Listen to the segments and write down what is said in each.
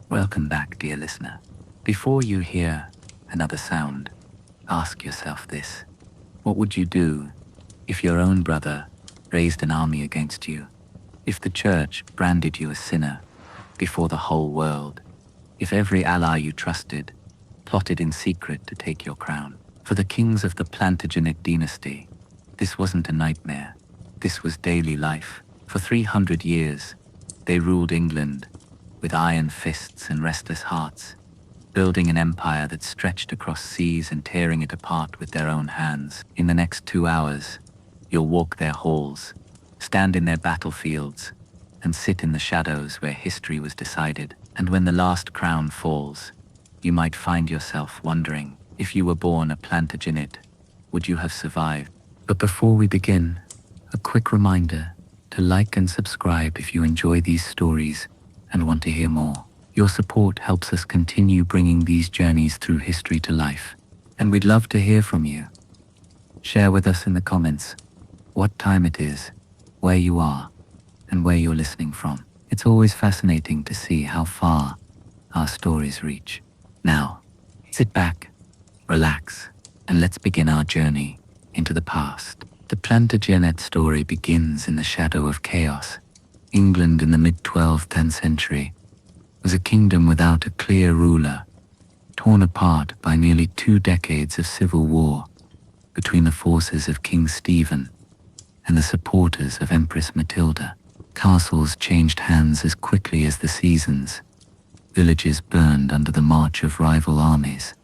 Welcome back, dear listener. Before you hear another sound, ask yourself this. What would you do if your own brother raised an army against you? If the church branded you a sinner before the whole world? If every ally you trusted plotted in secret to take your crown? For the kings of the Plantagenet dynasty, this wasn't a nightmare. This was daily life. For 300 years, they ruled England with iron fists and restless hearts, building an empire that stretched across seas and tearing it apart with their own hands. In the next 2 hours, you'll walk their halls, stand in their battlefields, and sit in the shadows where history was decided. And when the last crown falls, you might find yourself wondering, if you were born a Plantagenet, would you have survived? But before we begin, a quick reminder to like and subscribe if you enjoy these stories and want to hear more. Your support helps us continue bringing these journeys through history to life, and we'd love to hear from you. Share with us in the comments what time it is, where you are, and where you're listening from. It's always fascinating to see how far our stories reach. Now, sit back, relax, and let's begin our journey into the past. The Plantagenet story begins in the shadow of chaos. England in the mid-12th century was a kingdom without a clear ruler, torn apart by nearly 2 decades of civil war between the forces of King Stephen and the supporters of Empress Matilda. Castles changed hands as quickly as the seasons, villages burned under the march of rival armies,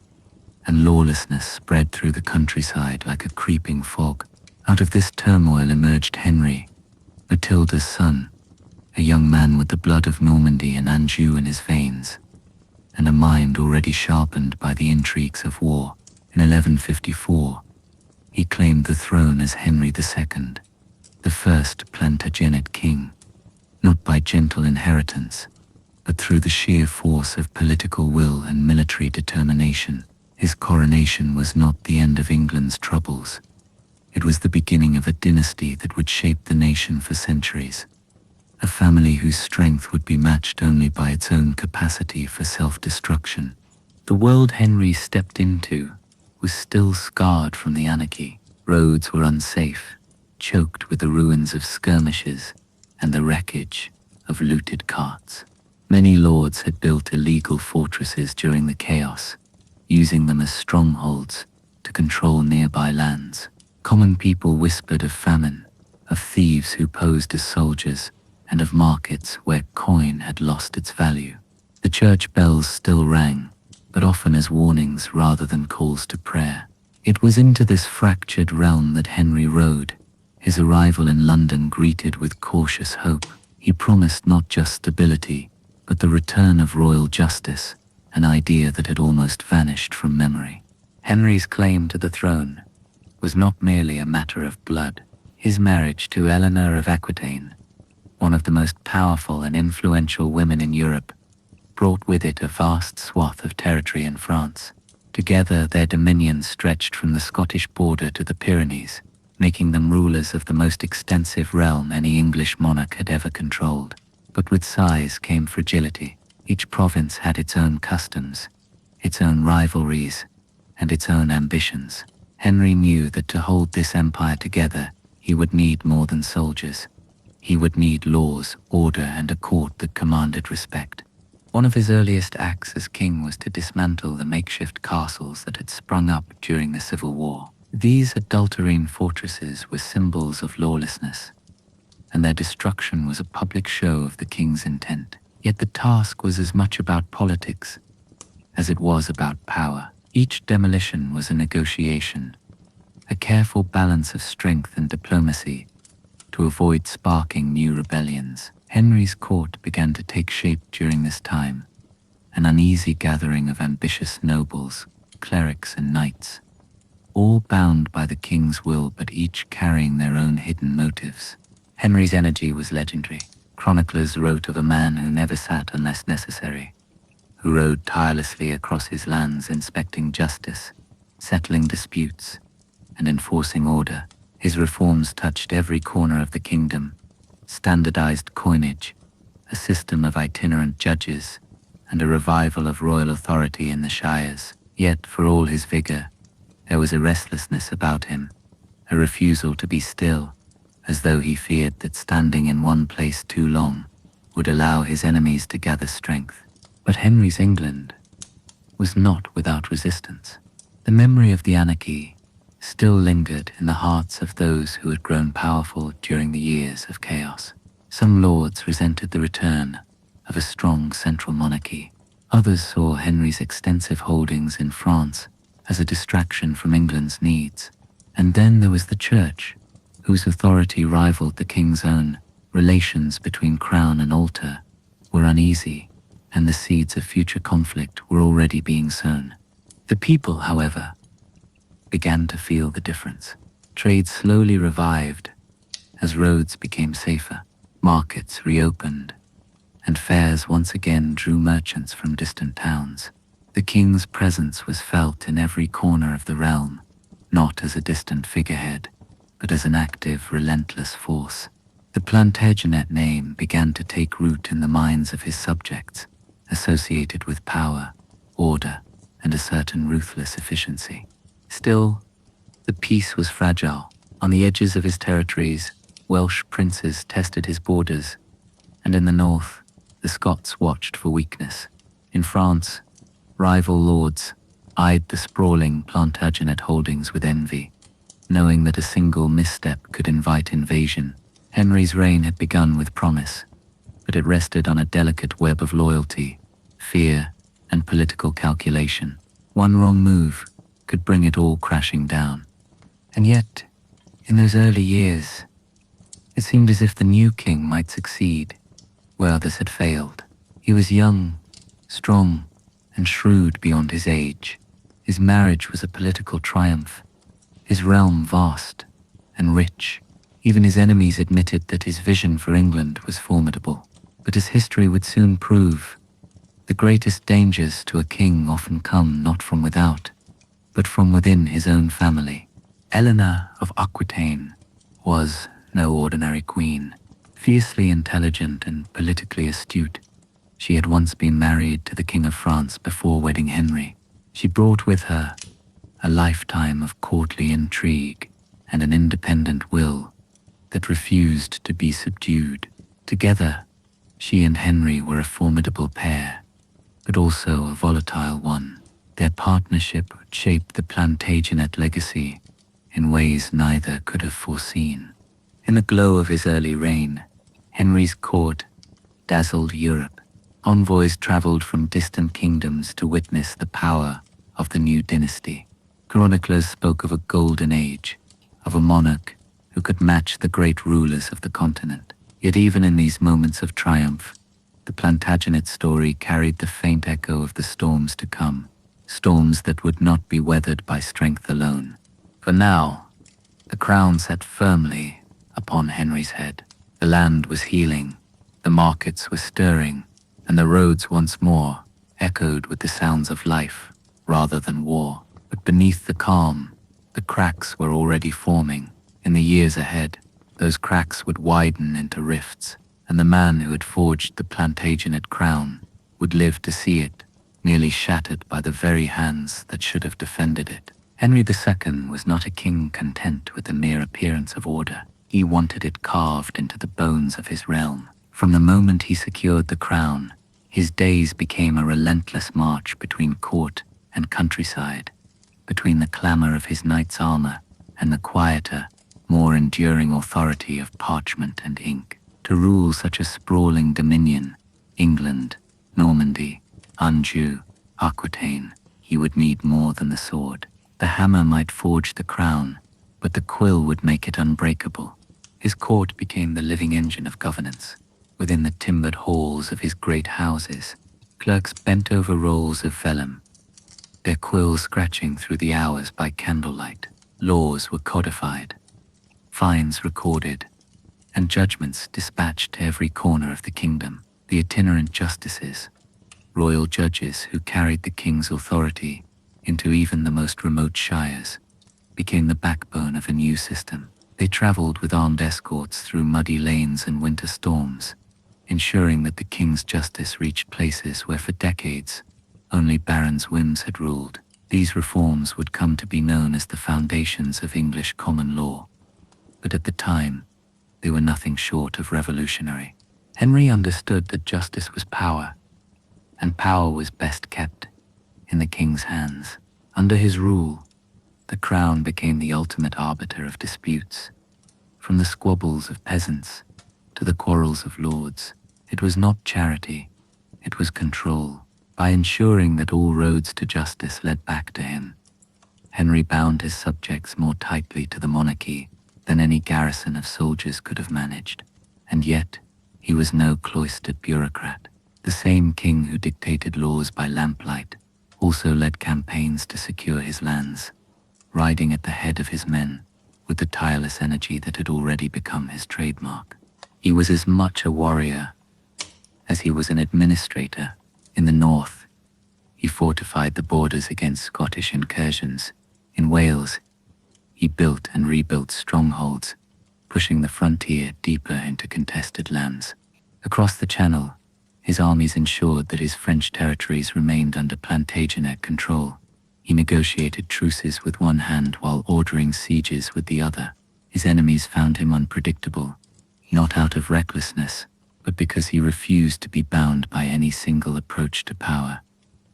and lawlessness spread through the countryside like a creeping fog. Out of this turmoil emerged Henry, Matilda's son, a young man with the blood of Normandy and Anjou in his veins, and a mind already sharpened by the intrigues of war. In 1154, he claimed the throne as Henry II, the first Plantagenet king, not by gentle inheritance, but through the sheer force of political will and military determination. His coronation was not the end of England's troubles. It was the beginning of a dynasty that would shape the nation for centuries. A family whose strength would be matched only by its own capacity for self-destruction. The world Henry stepped into was still scarred from the anarchy. Roads were unsafe, choked with the ruins of skirmishes and the wreckage of looted carts. Many lords had built illegal fortresses during the chaos, using them as strongholds to control nearby lands. Common people whispered of famine, of thieves who posed as soldiers, and of markets where coin had lost its value. The church bells still rang, but often as warnings rather than calls to prayer. It was into this fractured realm that Henry rode, his arrival in London greeted with cautious hope. He promised not just stability, but the return of royal justice, an idea that had almost vanished from memory. Henry's claim to the throne was not merely a matter of blood. His marriage to Eleanor of Aquitaine, one of the most powerful and influential women in Europe, brought with it a vast swath of territory in France. Together, their dominions stretched from the Scottish border to the Pyrenees, making them rulers of the most extensive realm any English monarch had ever controlled. But with size came fragility. Each province had its own customs, its own rivalries, and its own ambitions. Henry knew that to hold this empire together, he would need more than soldiers. He would need laws, order, and a court that commanded respect. One of his earliest acts as king was to dismantle the makeshift castles that had sprung up during the Civil War. These adulterine fortresses were symbols of lawlessness, and their destruction was a public show of the king's intent. Yet the task was as much about politics as it was about power. Each demolition was a negotiation, a careful balance of strength and diplomacy to avoid sparking new rebellions. Henry's court began to take shape during this time, an uneasy gathering of ambitious nobles, clerics, and knights, all bound by the king's will but each carrying their own hidden motives. Henry's energy was legendary. Chroniclers wrote of a man who never sat unless necessary, who rode tirelessly across his lands inspecting justice, settling disputes, and enforcing order. His reforms touched every corner of the kingdom: standardized coinage, a system of itinerant judges, and a revival of royal authority in the shires. Yet, for all his vigor, there was a restlessness about him, a refusal to be still, as though he feared that standing in one place too long would allow his enemies to gather strength. But Henry's England was not without resistance. The memory of the anarchy still lingered in the hearts of those who had grown powerful during the years of chaos. Some lords resented the return of a strong central monarchy. Others saw Henry's extensive holdings in France as a distraction from England's needs. And then there was the Church, whose authority rivaled the king's own. Relations between crown and altar were uneasy, and the seeds of future conflict were already being sown. The people, however, began to feel the difference. Trade slowly revived as roads became safer, markets reopened, and fairs once again drew merchants from distant towns. The king's presence was felt in every corner of the realm, not as a distant figurehead, but as an active, relentless force. The Plantagenet name began to take root in the minds of his subjects, associated with power, order, and a certain ruthless efficiency. Still, the peace was fragile. On the edges of his territories, Welsh princes tested his borders, and in the north, the Scots watched for weakness. In France, rival lords eyed the sprawling Plantagenet holdings with envy, knowing that a single misstep could invite invasion. Henry's reign had begun with promise, but it rested on a delicate web of loyalty, fear, and political calculation. One wrong move could bring it all crashing down. And yet, in those early years, it seemed as if the new king might succeed where others had failed. He was young, strong, and shrewd beyond his age. His marriage was a political triumph, his realm vast and rich. Even his enemies admitted that his vision for England was formidable. But as history would soon prove, the greatest dangers to a king often come not from without, but from within his own family. Eleanor of Aquitaine was no ordinary queen. Fiercely intelligent and politically astute, she had once been married to the King of France before wedding Henry. She brought with her a lifetime of courtly intrigue and an independent will that refused to be subdued. Together, she and Henry were a formidable pair, but also a volatile one. Their partnership would shape the Plantagenet legacy in ways neither could have foreseen. In the glow of his early reign, Henry's court dazzled Europe. Envoys traveled from distant kingdoms to witness the power of the new dynasty. Chroniclers spoke of a golden age, of a monarch who could match the great rulers of the continent. Yet even in these moments of triumph, the Plantagenet story carried the faint echo of the storms to come, storms that would not be weathered by strength alone. For now, the crown sat firmly upon Henry's head. The land was healing, the markets were stirring, and the roads once more echoed with the sounds of life rather than war. But beneath the calm, the cracks were already forming. In the years ahead, those cracks would widen into rifts, and the man who had forged the Plantagenet crown would live to see it nearly shattered by the very hands that should have defended it. Henry II was not a king content with the mere appearance of order. He wanted it carved into the bones of his realm. From the moment he secured the crown, his days became a relentless march between court and countryside, between the clamor of his knight's armor and the quieter, more enduring authority of parchment and ink. To rule such a sprawling dominion, England, Normandy, Anjou, Aquitaine, he would need more than the sword. The hammer might forge the crown, but the quill would make it unbreakable. His court became the living engine of governance. Within the timbered halls of his great houses, clerks bent over rolls of vellum, their quills scratching through the hours by candlelight. Laws were codified, fines recorded, and judgments dispatched to every corner of the kingdom. The itinerant justices, royal judges who carried the king's authority into even the most remote shires, became the backbone of a new system. They traveled with armed escorts through muddy lanes and winter storms, ensuring that the king's justice reached places where for decades only barons' whims had ruled. These reforms would come to be known as the foundations of English common law, but at the time, they were nothing short of revolutionary. Henry understood that justice was power, and power was best kept in the king's hands. Under his rule, the crown became the ultimate arbiter of disputes. From the squabbles of peasants to the quarrels of lords, it was not charity, it was control. By ensuring that all roads to justice led back to him, Henry bound his subjects more tightly to the monarchy than any garrison of soldiers could have managed. And yet, he was no cloistered bureaucrat. The same king who dictated laws by lamplight also led campaigns to secure his lands, riding at the head of his men with the tireless energy that had already become his trademark. He was as much a warrior as he was an administrator. In the north, he fortified the borders against Scottish incursions. In Wales, he built and rebuilt strongholds, pushing the frontier deeper into contested lands. Across the Channel, his armies ensured that his French territories remained under Plantagenet control. He negotiated truces with one hand while ordering sieges with the other. His enemies found him unpredictable, not out of recklessness, but because he refused to be bound by any single approach to power.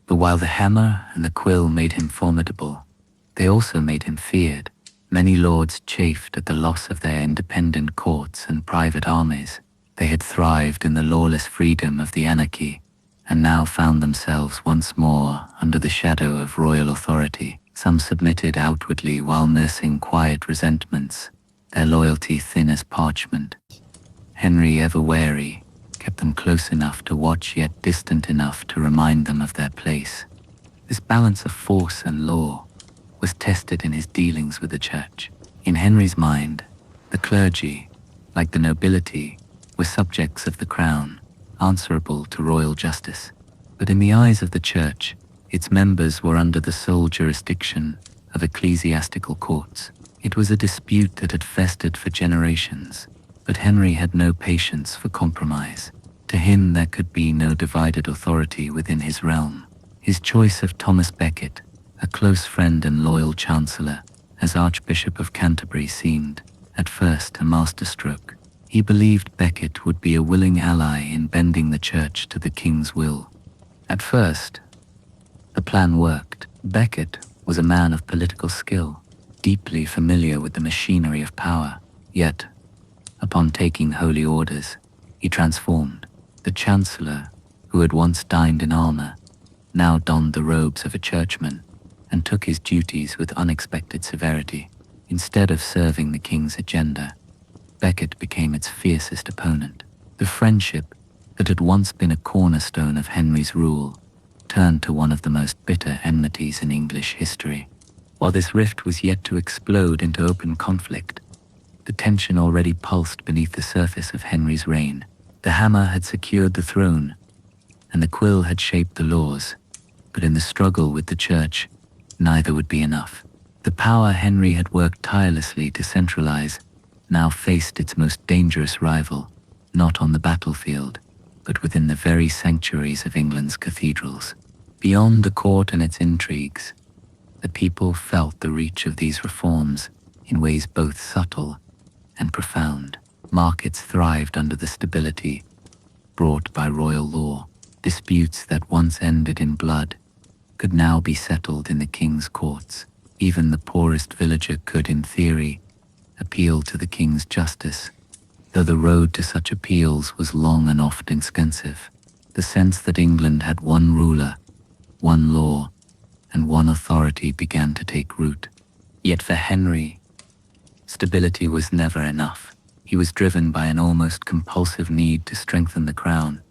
But while the hammer and the quill made him formidable, they also made him feared. Many lords chafed at the loss of their independent courts and private armies. They had thrived in the lawless freedom of the anarchy, and now found themselves once more under the shadow of royal authority. Some submitted outwardly while nursing quiet resentments, their loyalty thin as parchment. Henry, ever wary, kept them close enough to watch yet distant enough to remind them of their place. This balance of force and law was tested in his dealings with the church. In Henry's mind, the clergy, like the nobility, were subjects of the crown, answerable to royal justice. But in the eyes of the church, its members were under the sole jurisdiction of ecclesiastical courts. It was a dispute that had festered for generations, but Henry had no patience for compromise. To him there could be no divided authority within his realm. His choice of Thomas Becket, a close friend and loyal chancellor, as Archbishop of Canterbury seemed, at first, a masterstroke. He believed Becket would be a willing ally in bending the church to the king's will. At first, the plan worked. Becket was a man of political skill, deeply familiar with the machinery of power. Yet, upon taking holy orders, he transformed. The chancellor, who had once dined in armor, now donned the robes of a churchman and took his duties with unexpected severity. Instead of serving the king's agenda, Becket became its fiercest opponent. The friendship that had once been a cornerstone of Henry's rule turned to one of the most bitter enmities in English history. While this rift was yet to explode into open conflict, the tension already pulsed beneath the surface of Henry's reign. The hammer had secured the throne, and the quill had shaped the laws, but in the struggle with the church, neither would be enough. The power Henry had worked tirelessly to centralize now faced its most dangerous rival, not on the battlefield, but within the very sanctuaries of England's cathedrals. Beyond the court and its intrigues, the people felt the reach of these reforms in ways both subtle and profound. Markets thrived under the stability brought by royal law. Disputes that once ended in blood could now be settled in the king's courts. Even the poorest villager could, in theory, appeal to the king's justice, though the road to such appeals was long and often expensive. The sense that England had one ruler, one law, and one authority began to take root. Yet for Henry, stability was never enough. He was driven by an almost compulsive need to strengthen the crown,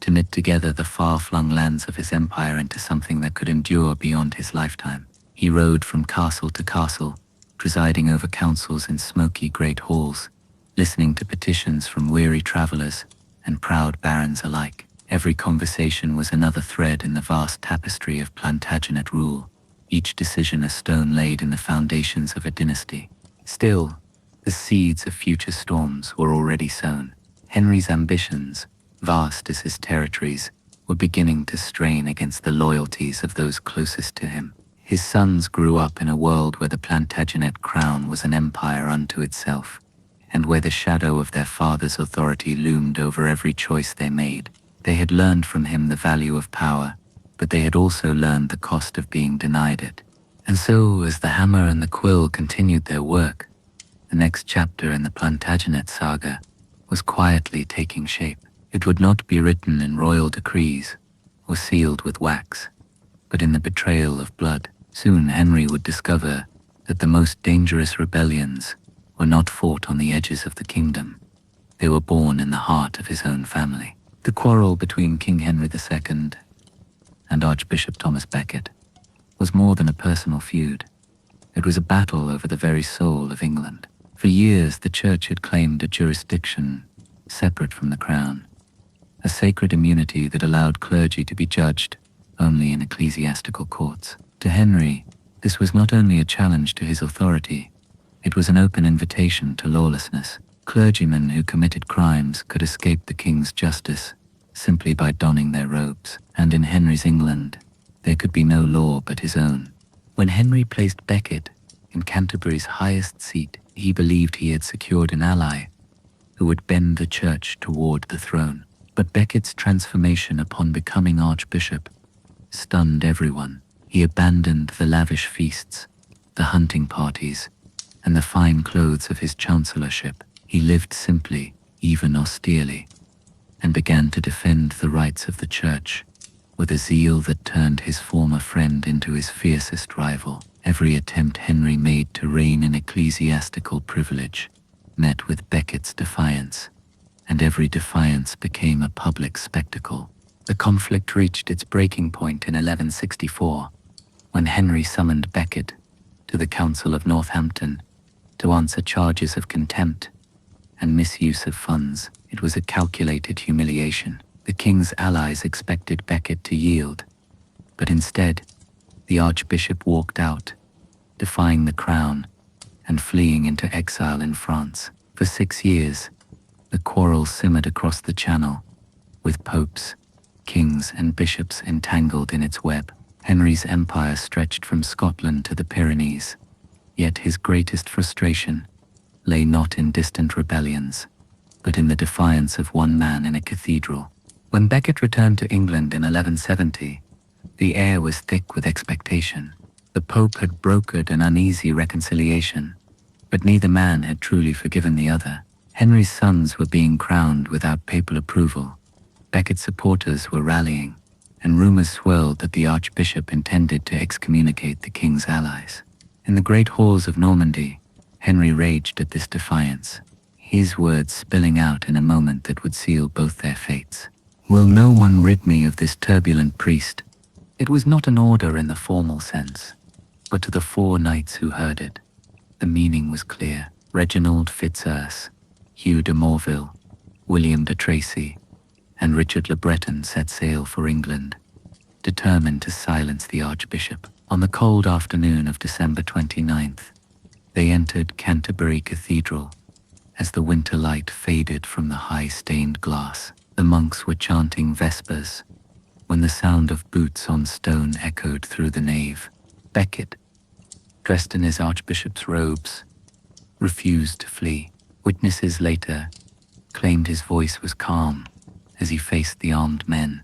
to knit together the far-flung lands of his empire into something that could endure beyond his lifetime. He rode from castle to castle, presiding over councils in smoky great halls, listening to petitions from weary travelers and proud barons alike. Every conversation was another thread in the vast tapestry of Plantagenet rule, each decision a stone laid in the foundations of a dynasty. Still, the seeds of future storms were already sown. Henry's ambitions, vast as his territories, were beginning to strain against the loyalties of those closest to him. His sons grew up in a world where the Plantagenet crown was an empire unto itself, and where the shadow of their father's authority loomed over every choice they made. They had learned from him the value of power, but they had also learned the cost of being denied it. And so, as the hammer and the quill continued their work, the next chapter in the Plantagenet saga was quietly taking shape. It would not be written in royal decrees or sealed with wax, but in the betrayal of blood. Soon Henry would discover that the most dangerous rebellions were not fought on the edges of the kingdom. They were born in the heart of his own family. The quarrel between King Henry II and Archbishop Thomas Becket was more than a personal feud. It was a battle over the very soul of England. For years, the Church had claimed a jurisdiction separate from the Crown, a sacred immunity that allowed clergy to be judged only in ecclesiastical courts. To Henry, this was not only a challenge to his authority, it was an open invitation to lawlessness. Clergymen who committed crimes could escape the king's justice simply by donning their robes, and in Henry's England, there could be no law but his own. When Henry placed Becket in Canterbury's highest seat, he believed he had secured an ally who would bend the church toward the throne. But Becket's transformation upon becoming archbishop stunned everyone. He abandoned the lavish feasts, the hunting parties, and the fine clothes of his chancellorship. He lived simply, even austerely, and began to defend the rights of the church with a zeal that turned his former friend into his fiercest rival. Every attempt Henry made to reign in ecclesiastical privilege met with Becket's defiance, and every defiance became a public spectacle. The conflict reached its breaking point in 1164, when Henry summoned Becket to the Council of Northampton to answer charges of contempt and misuse of funds. It was a calculated humiliation. The king's allies expected Becket to yield, but instead, the archbishop walked out, defying the crown and fleeing into exile in France. For 6 years, the quarrel simmered across the Channel, with popes, kings, and bishops entangled in its web. Henry's empire stretched from Scotland to the Pyrenees, yet his greatest frustration lay not in distant rebellions, but in the defiance of one man in a cathedral. When Becket returned to England in 1170, the air was thick with expectation. The Pope had brokered an uneasy reconciliation, but neither man had truly forgiven the other. Henry's sons were being crowned without papal approval. Becket's supporters were rallying, and rumors swirled that the archbishop intended to excommunicate the king's allies. In the great halls of Normandy, Henry raged at this defiance, his words spilling out in a moment that would seal both their fates. "Will no one rid me of this turbulent priest?" It was not an order in the formal sense, but to the 4 knights who heard it, the meaning was clear. Reginald Fitzurse, Hugh de Morville, William de Tracy, and Richard le Breton set sail for England, determined to silence the archbishop. On the cold afternoon of December 29th, they entered Canterbury Cathedral. As the winter light faded from the high stained glass, the monks were chanting vespers when the sound of boots on stone echoed through the nave. Becket, dressed in his archbishop's robes, refused to flee. Witnesses later claimed his voice was calm as he faced the armed men,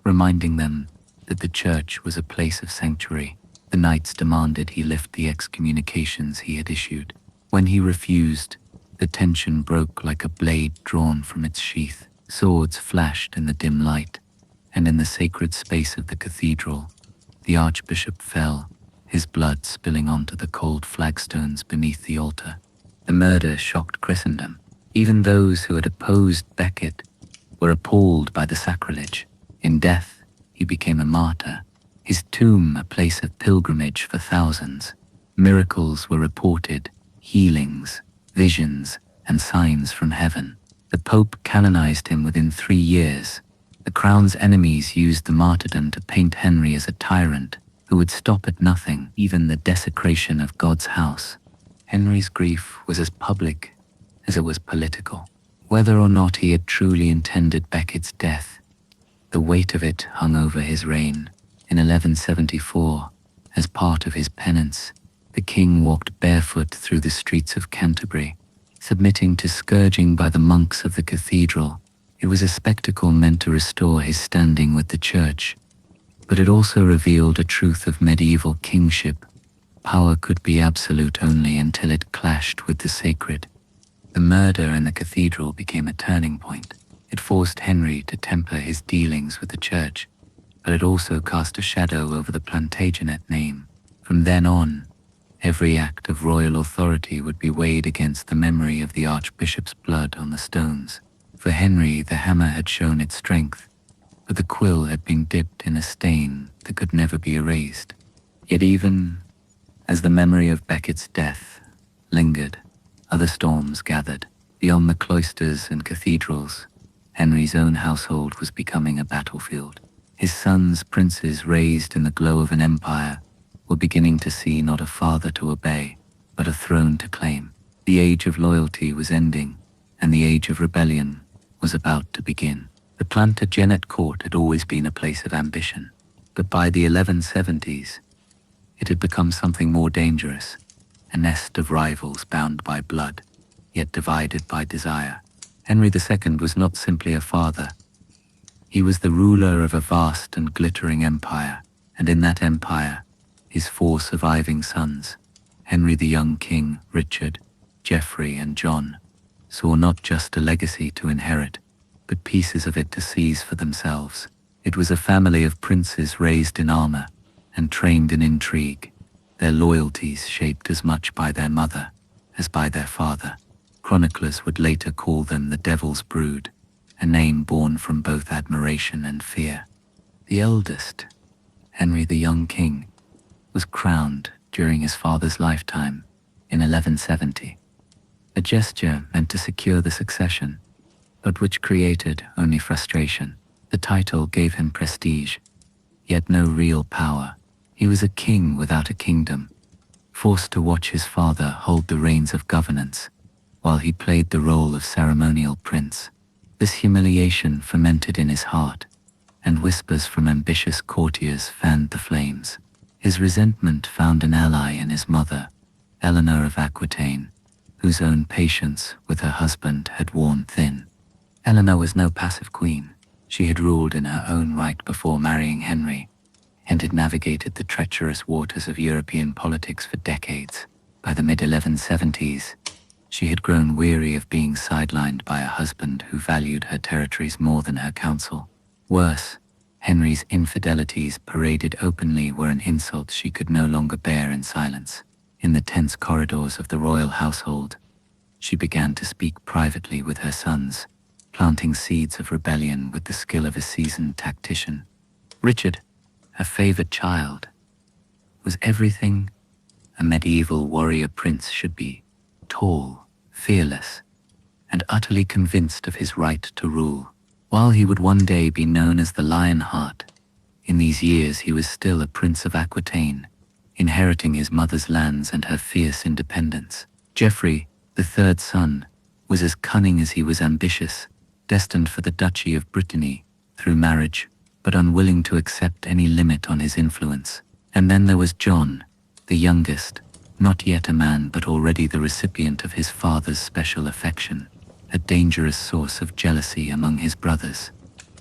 reminding them that the church was a place of sanctuary. The knights demanded he lift the excommunications he had issued. When he refused, the tension broke like a blade drawn from its sheath. Swords flashed in the dim light, and in the sacred space of the cathedral, the archbishop fell, his blood spilling onto the cold flagstones beneath the altar. The murder shocked Christendom. Even those who had opposed Becket were appalled by the sacrilege. In death, he became a martyr, his tomb a place of pilgrimage for thousands. Miracles were reported, healings, visions, and signs from heaven. The Pope canonized him within 3 years. The crown's enemies used the martyrdom to paint Henry as a tyrant who would stop at nothing, even the desecration of God's house. Henry's grief was as public as it was political. Whether or not he had truly intended Becket's death, the weight of it hung over his reign. In 1174, as part of his penance, the king walked barefoot through the streets of Canterbury, submitting to scourging by the monks of the Cathedral. It was a spectacle meant to restore his standing with the church, but it also revealed a truth of medieval kingship. Power could be absolute only until it clashed with the sacred. The murder in the Cathedral became a turning point. It forced Henry to temper his dealings with the church, but it also cast a shadow over the Plantagenet name. From then on, every act of royal authority would be weighed against the memory of the archbishop's blood on the stones. For Henry, the hammer had shown its strength, but the quill had been dipped in a stain that could never be erased. Yet even as the memory of Becket's death lingered, other storms gathered. Beyond the cloisters and cathedrals, Henry's own household was becoming a battlefield. His sons, princes raised in the glow of an empire, were beginning to see not a father to obey, but a throne to claim. The age of loyalty was ending, and the age of rebellion was about to begin. The Plantagenet court had always been a place of ambition, but by the 1170s, it had become something more dangerous, a nest of rivals bound by blood, yet divided by desire. Henry II was not simply a father. He was the ruler of a vast and glittering empire, and in that empire, his 4 surviving sons, Henry the young king, Richard, Geoffrey, and John, saw not just a legacy to inherit, but pieces of it to seize for themselves. It was a family of princes raised in armor and trained in intrigue, their loyalties shaped as much by their mother as by their father. Chroniclers would later call them the Devil's Brood, a name born from both admiration and fear. The eldest, Henry the young king, was crowned during his father's lifetime in 1170, a gesture meant to secure the succession, but which created only frustration. The title gave him prestige, yet no real power. He was a king without a kingdom, forced to watch his father hold the reins of governance, while he played the role of ceremonial prince. This humiliation fermented in his heart, and whispers from ambitious courtiers fanned the flames. His resentment found an ally in his mother, Eleanor of Aquitaine, whose own patience with her husband had worn thin. Eleanor was no passive queen. She had ruled in her own right before marrying Henry, and had navigated the treacherous waters of European politics for decades. By the mid-1170s, she had grown weary of being sidelined by a husband who valued her territories more than her counsel. Worse, Henry's infidelities paraded openly were an insult she could no longer bear in silence. In the tense corridors of the royal household, she began to speak privately with her sons, planting seeds of rebellion with the skill of a seasoned tactician. Richard, her favored child, was everything a medieval warrior prince should be: tall, fearless, and utterly convinced of his right to rule. While he would one day be known as the Lionheart, in these years he was still a prince of Aquitaine, inheriting his mother's lands and her fierce independence. Geoffrey, the 3rd son, was as cunning as he was ambitious, destined for the Duchy of Brittany through marriage, but unwilling to accept any limit on his influence. And then there was John, the youngest, not yet a man but already the recipient of his father's special affection, a dangerous source of jealousy among his brothers.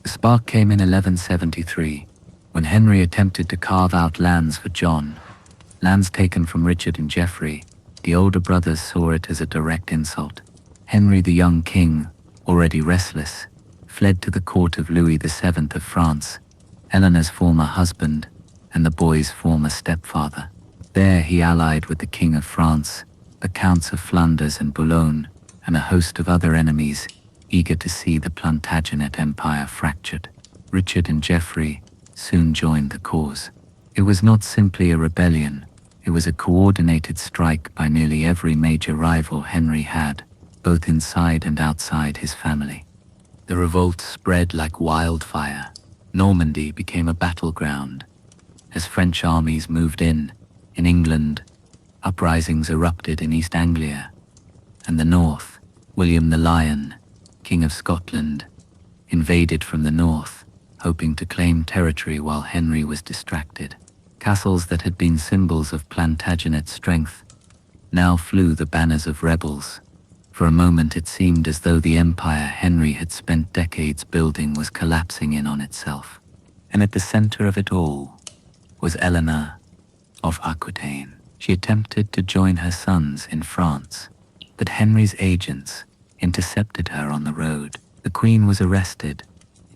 The spark came in 1173, when Henry attempted to carve out lands for John. Lands taken from Richard and Geoffrey. The older brothers saw it as a direct insult. Henry the young king, already restless, fled to the court of Louis VII of France, Eleanor's former husband and the boy's former stepfather. There he allied with the King of France, the Counts of Flanders and Boulogne, and a host of other enemies, eager to see the Plantagenet Empire fractured. Richard and Geoffrey soon joined the cause. It was not simply a rebellion, it was a coordinated strike by nearly every major rival Henry had, both inside and outside his family. The revolt spread like wildfire. Normandy became a battleground. As French armies moved in England, uprisings erupted in East Anglia, and the north. William the Lion, King of Scotland, invaded from the north, hoping to claim territory while Henry was distracted. Castles that had been symbols of Plantagenet strength now flew the banners of rebels. For a moment it seemed as though the empire Henry had spent decades building was collapsing in on itself. And at the center of it all was Eleanor of Aquitaine. She attempted to join her sons in France, but Henry's agents intercepted her on the road. The Queen was arrested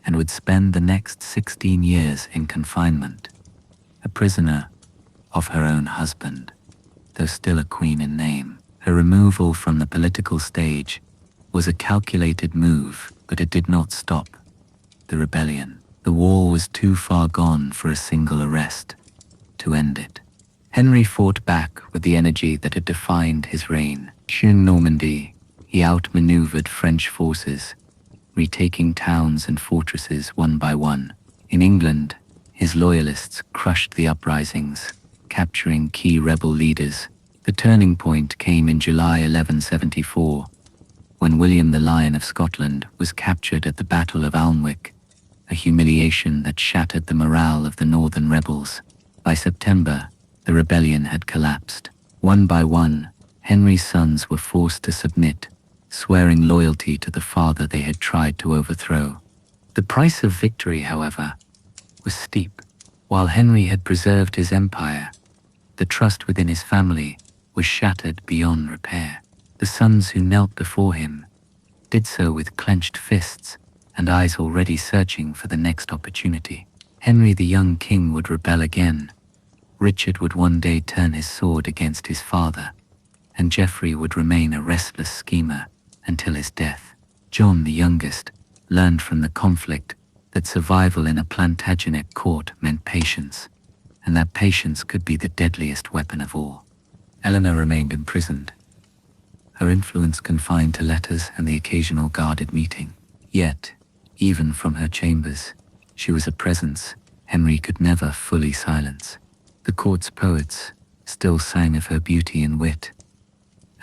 and would spend the next 16 years in confinement, a prisoner of her own husband, though still a queen in name. Her removal from the political stage was a calculated move, but it did not stop the rebellion. The war was too far gone for a single arrest to end it. Henry fought back with the energy that had defined his reign. In Normandy, he outmaneuvered French forces, retaking towns and fortresses one by one. In England, his loyalists crushed the uprisings, capturing key rebel leaders. The turning point came in July 1174, when William the Lion of Scotland was captured at the Battle of Alnwick, a humiliation that shattered the morale of the northern rebels. By September, the rebellion had collapsed. One by one, Henry's sons were forced to submit, swearing loyalty to the father they had tried to overthrow. The price of victory, however, was steep. While Henry had preserved his empire, the trust within his family was shattered beyond repair. The sons who knelt before him did so with clenched fists and eyes already searching for the next opportunity. Henry the young king would rebel again. Richard would one day turn his sword against his father, and Geoffrey would remain a restless schemer until his death. John the youngest learned from the conflict that survival in a Plantagenet court meant patience, and that patience could be the deadliest weapon of all. Eleanor remained imprisoned, her influence confined to letters and the occasional guarded meeting. Yet, even from her chambers, she was a presence Henry could never fully silence. The court's poets still sang of her beauty and wit,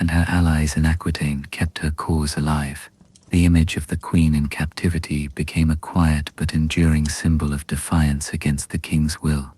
and her allies in Aquitaine kept her cause alive. The image of the Queen in captivity became a quiet but enduring symbol of defiance against the king's will.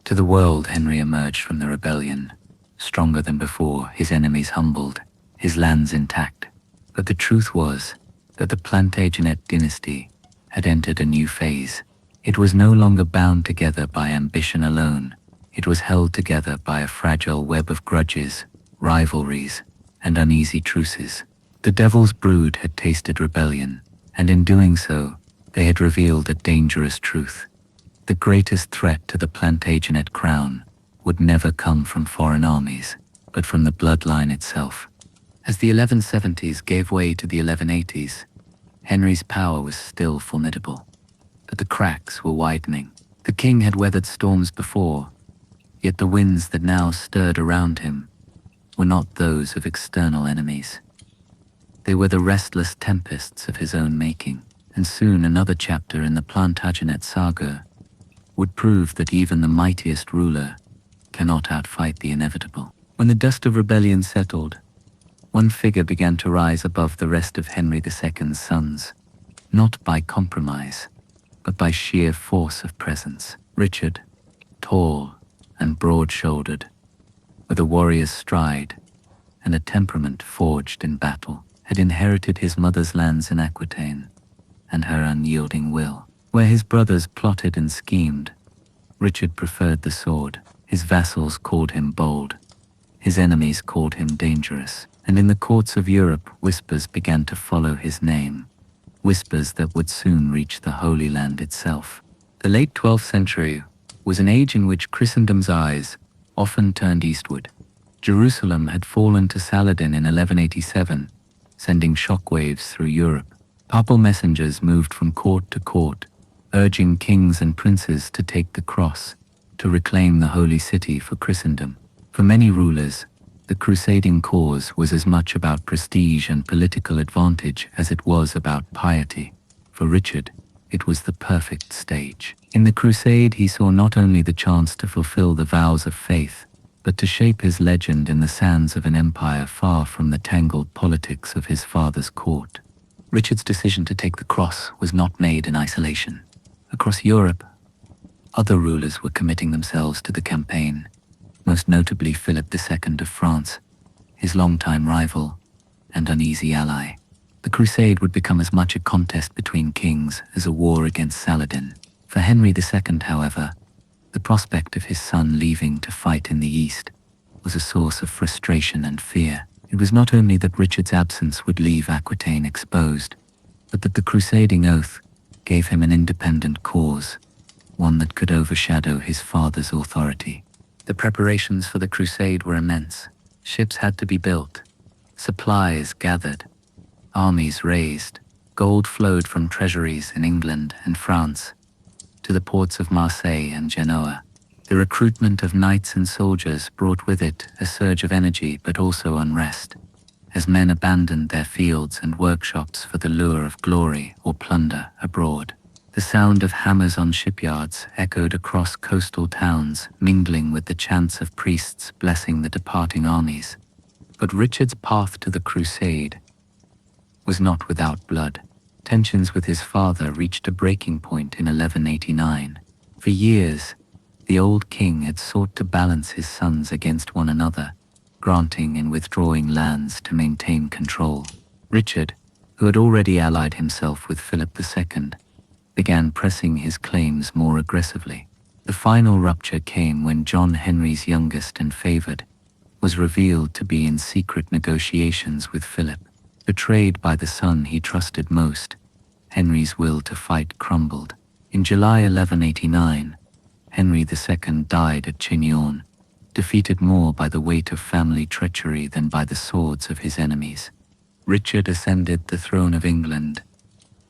To the world, Henry emerged from the rebellion, stronger than before, his enemies humbled, his lands intact. But the truth was that the Plantagenet dynasty had entered a new phase. It was no longer bound together by ambition alone. It was held together by a fragile web of grudges, rivalries, and uneasy truces. The devil's brood had tasted rebellion, and in doing so, they had revealed a dangerous truth. The greatest threat to the Plantagenet crown would never come from foreign armies, but from the bloodline itself. As the 1170s gave way to the 1180s, Henry's power was still formidable, but the cracks were widening. The king had weathered storms before, yet the winds that now stirred around him were not those of external enemies. They were the restless tempests of his own making, and soon another chapter in the Plantagenet saga would prove that even the mightiest ruler cannot outfight the inevitable. When the dust of rebellion settled, one figure began to rise above the rest of Henry II's sons, not by compromise, but by sheer force of presence. Richard, tall and broad-shouldered, with a warrior's stride and a temperament forged in battle, had inherited his mother's lands in Aquitaine and her unyielding will. Where his brothers plotted and schemed, Richard preferred the sword. His vassals called him bold, his enemies called him dangerous, and in the courts of Europe whispers began to follow his name, whispers that would soon reach the Holy Land itself. The late 12th century was an age in which Christendom's eyes often turned eastward. Jerusalem had fallen to Saladin in 1187, sending shockwaves through Europe. Papal messengers moved from court to court, urging kings and princes to take the cross, to reclaim the holy city for Christendom. For many rulers, the crusading cause was as much about prestige and political advantage as it was about piety. For Richard, it was the perfect stage. In the crusade, he saw not only the chance to fulfill the vows of faith, but to shape his legend in the sands of an empire far from the tangled politics of his father's court. Richard's decision to take the cross was not made in isolation. Across Europe, other rulers were committing themselves to the campaign, most notably Philip II of France, his longtime rival and uneasy ally. The crusade would become as much a contest between kings as a war against Saladin. For Henry II, however, the prospect of his son leaving to fight in the East was a source of frustration and fear. It was not only that Richard's absence would leave Aquitaine exposed, but that the crusading oath gave him an independent cause, one that could overshadow his father's authority. The preparations for the crusade were immense. Ships had to be built, supplies gathered, armies raised, gold flowed from treasuries in England and France to the ports of Marseille and Genoa. The recruitment of knights and soldiers brought with it a surge of energy but also unrest, as men abandoned their fields and workshops for the lure of glory or plunder abroad. The sound of hammers on shipyards echoed across coastal towns, mingling with the chants of priests blessing the departing armies. But Richard's path to the crusade was not without blood. Tensions with his father reached a breaking point in 1189. For years, the old king had sought to balance his sons against one another, granting and withdrawing lands to maintain control. Richard, who had already allied himself with Philip II, began pressing his claims more aggressively. The final rupture came when John, Henry's youngest and favored, was revealed to be in secret negotiations with Philip. Betrayed by the son he trusted most, Henry's will to fight crumbled. In July 1189, Henry II died at Chinon, defeated more by the weight of family treachery than by the swords of his enemies. Richard ascended the throne of England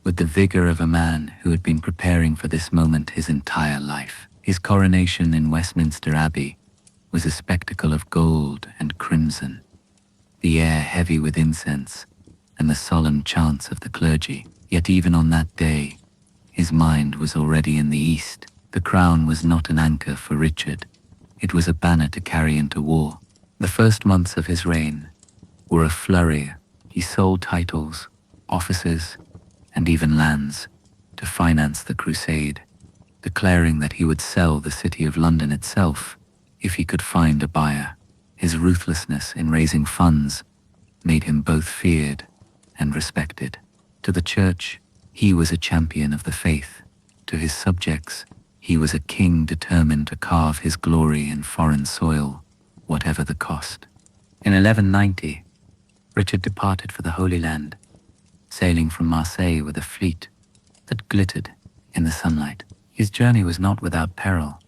with the vigor of a man who had been preparing for this moment his entire life. His coronation in Westminster Abbey was a spectacle of gold and crimson, the air heavy with incense and the solemn chants of the clergy. Yet even on that day, his mind was already in the East. The crown was not an anchor for Richard. It was a banner to carry into war. The first months of his reign were a flurry. He sold titles, offices, and even lands to finance the crusade, declaring that he would sell the city of London itself if he could find a buyer. His ruthlessness in raising funds made him both feared and respected. To the church, he was a champion of the faith. To his subjects, he was a king determined to carve his glory in foreign soil, whatever the cost. In 1190, Richard departed for the Holy Land, sailing from Marseille with a fleet that glittered in the sunlight. His journey was not without peril.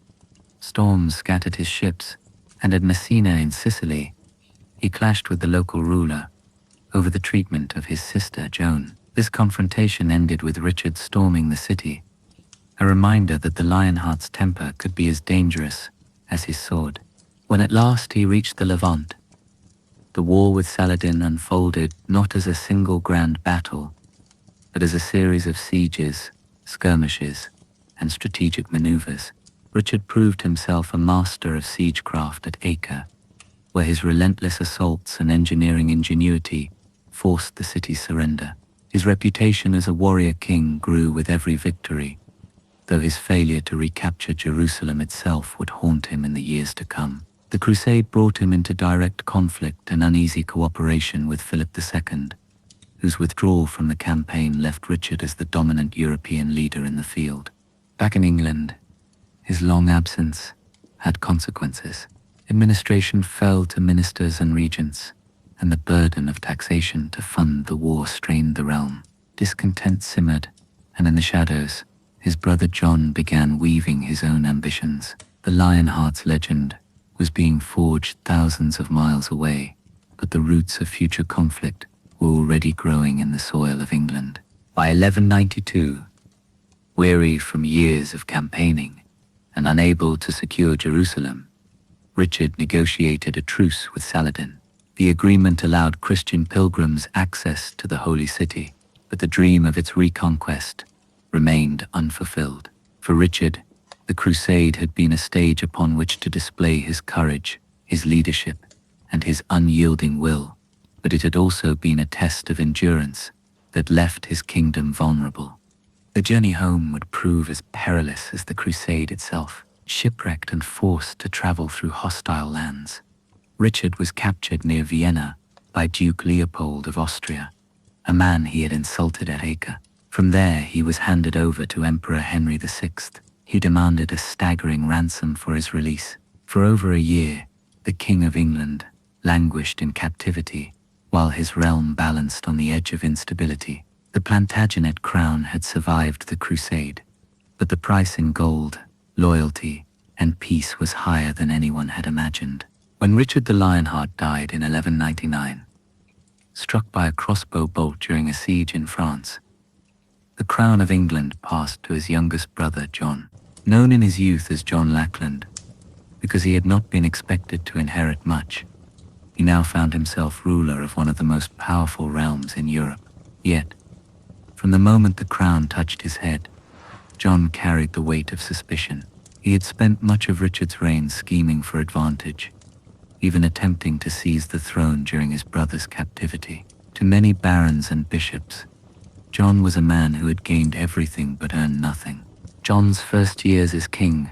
Storms scattered his ships, and at Messina in Sicily, he clashed with the local ruler over the treatment of his sister Joan. This confrontation ended with Richard storming the city, a reminder that the Lionheart's temper could be as dangerous as his sword. When at last he reached the Levant, the war with Saladin unfolded not as a single grand battle, but as a series of sieges, skirmishes, and strategic maneuvers. Richard proved himself a master of siegecraft at Acre, where his relentless assaults and engineering ingenuity forced the city's surrender. His reputation as a warrior king grew with every victory, though his failure to recapture Jerusalem itself would haunt him in the years to come. The crusade brought him into direct conflict and uneasy cooperation with Philip II, whose withdrawal from the campaign left Richard as the dominant European leader in the field. Back in England, his long absence had consequences. Administration fell to ministers and regents, and the burden of taxation to fund the war strained the realm. Discontent simmered, and in the shadows, his brother John began weaving his own ambitions. The Lionheart's legend was being forged thousands of miles away, but the roots of future conflict were already growing in the soil of England. By 1192, weary from years of campaigning and unable to secure Jerusalem, Richard negotiated a truce with Saladin. The agreement allowed Christian pilgrims access to the Holy City, but the dream of its reconquest remained unfulfilled. For Richard, the crusade had been a stage upon which to display his courage, his leadership, and his unyielding will, but it had also been a test of endurance, that left his kingdom vulnerable. The journey home would prove as perilous as the crusade itself, shipwrecked and forced to travel through hostile lands. Richard was captured near Vienna by Duke Leopold of Austria, a man he had insulted at Acre. From there he was handed over to Emperor Henry VI, who demanded a staggering ransom for his release. For over a year, the King of England languished in captivity, while his realm balanced on the edge of instability. The Plantagenet crown had survived the crusade, but the price in gold, loyalty, and peace was higher than anyone had imagined. When Richard the Lionheart died in 1199, struck by a crossbow bolt during a siege in France, the crown of England passed to his youngest brother John, known in his youth as John Lackland. Because he had not been expected to inherit much, he now found himself ruler of one of the most powerful realms in Europe. Yet, from the moment the crown touched his head, John carried the weight of suspicion. He had spent much of Richard's reign scheming for advantage, even attempting to seize the throne during his brother's captivity. To many barons and bishops, John was a man who had gained everything but earned nothing. John's first years as king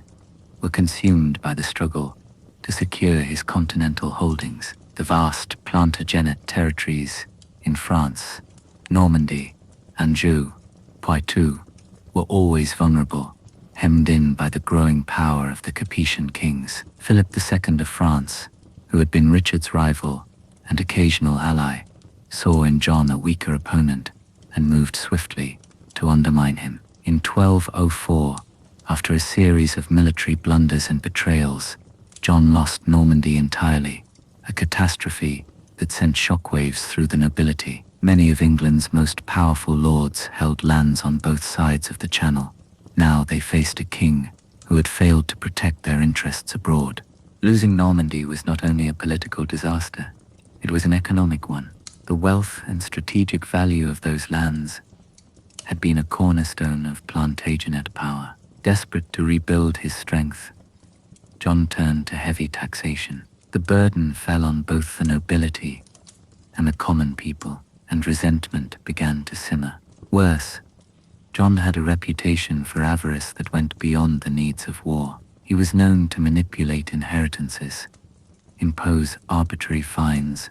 were consumed by the struggle to secure his continental holdings. The vast Plantagenet territories in France, Normandy, Anjou, Poitou were always vulnerable, hemmed in by the growing power of the Capetian kings. Philip II of France, who had been Richard's rival and occasional ally, saw in John a weaker opponent and moved swiftly to undermine him. In 1204, after a series of military blunders and betrayals, John lost Normandy entirely, a catastrophe that sent shockwaves through the nobility. Many of England's most powerful lords held lands on both sides of the Channel. Now they faced a king who had failed to protect their interests abroad. Losing Normandy was not only a political disaster, it was an economic one. The wealth and strategic value of those lands had been a cornerstone of Plantagenet power. Desperate to rebuild his strength, John turned to heavy taxation. The burden fell on both the nobility and the common people, and resentment began to simmer. Worse, John had a reputation for avarice that went beyond the needs of war. He was known to manipulate inheritances, impose arbitrary fines,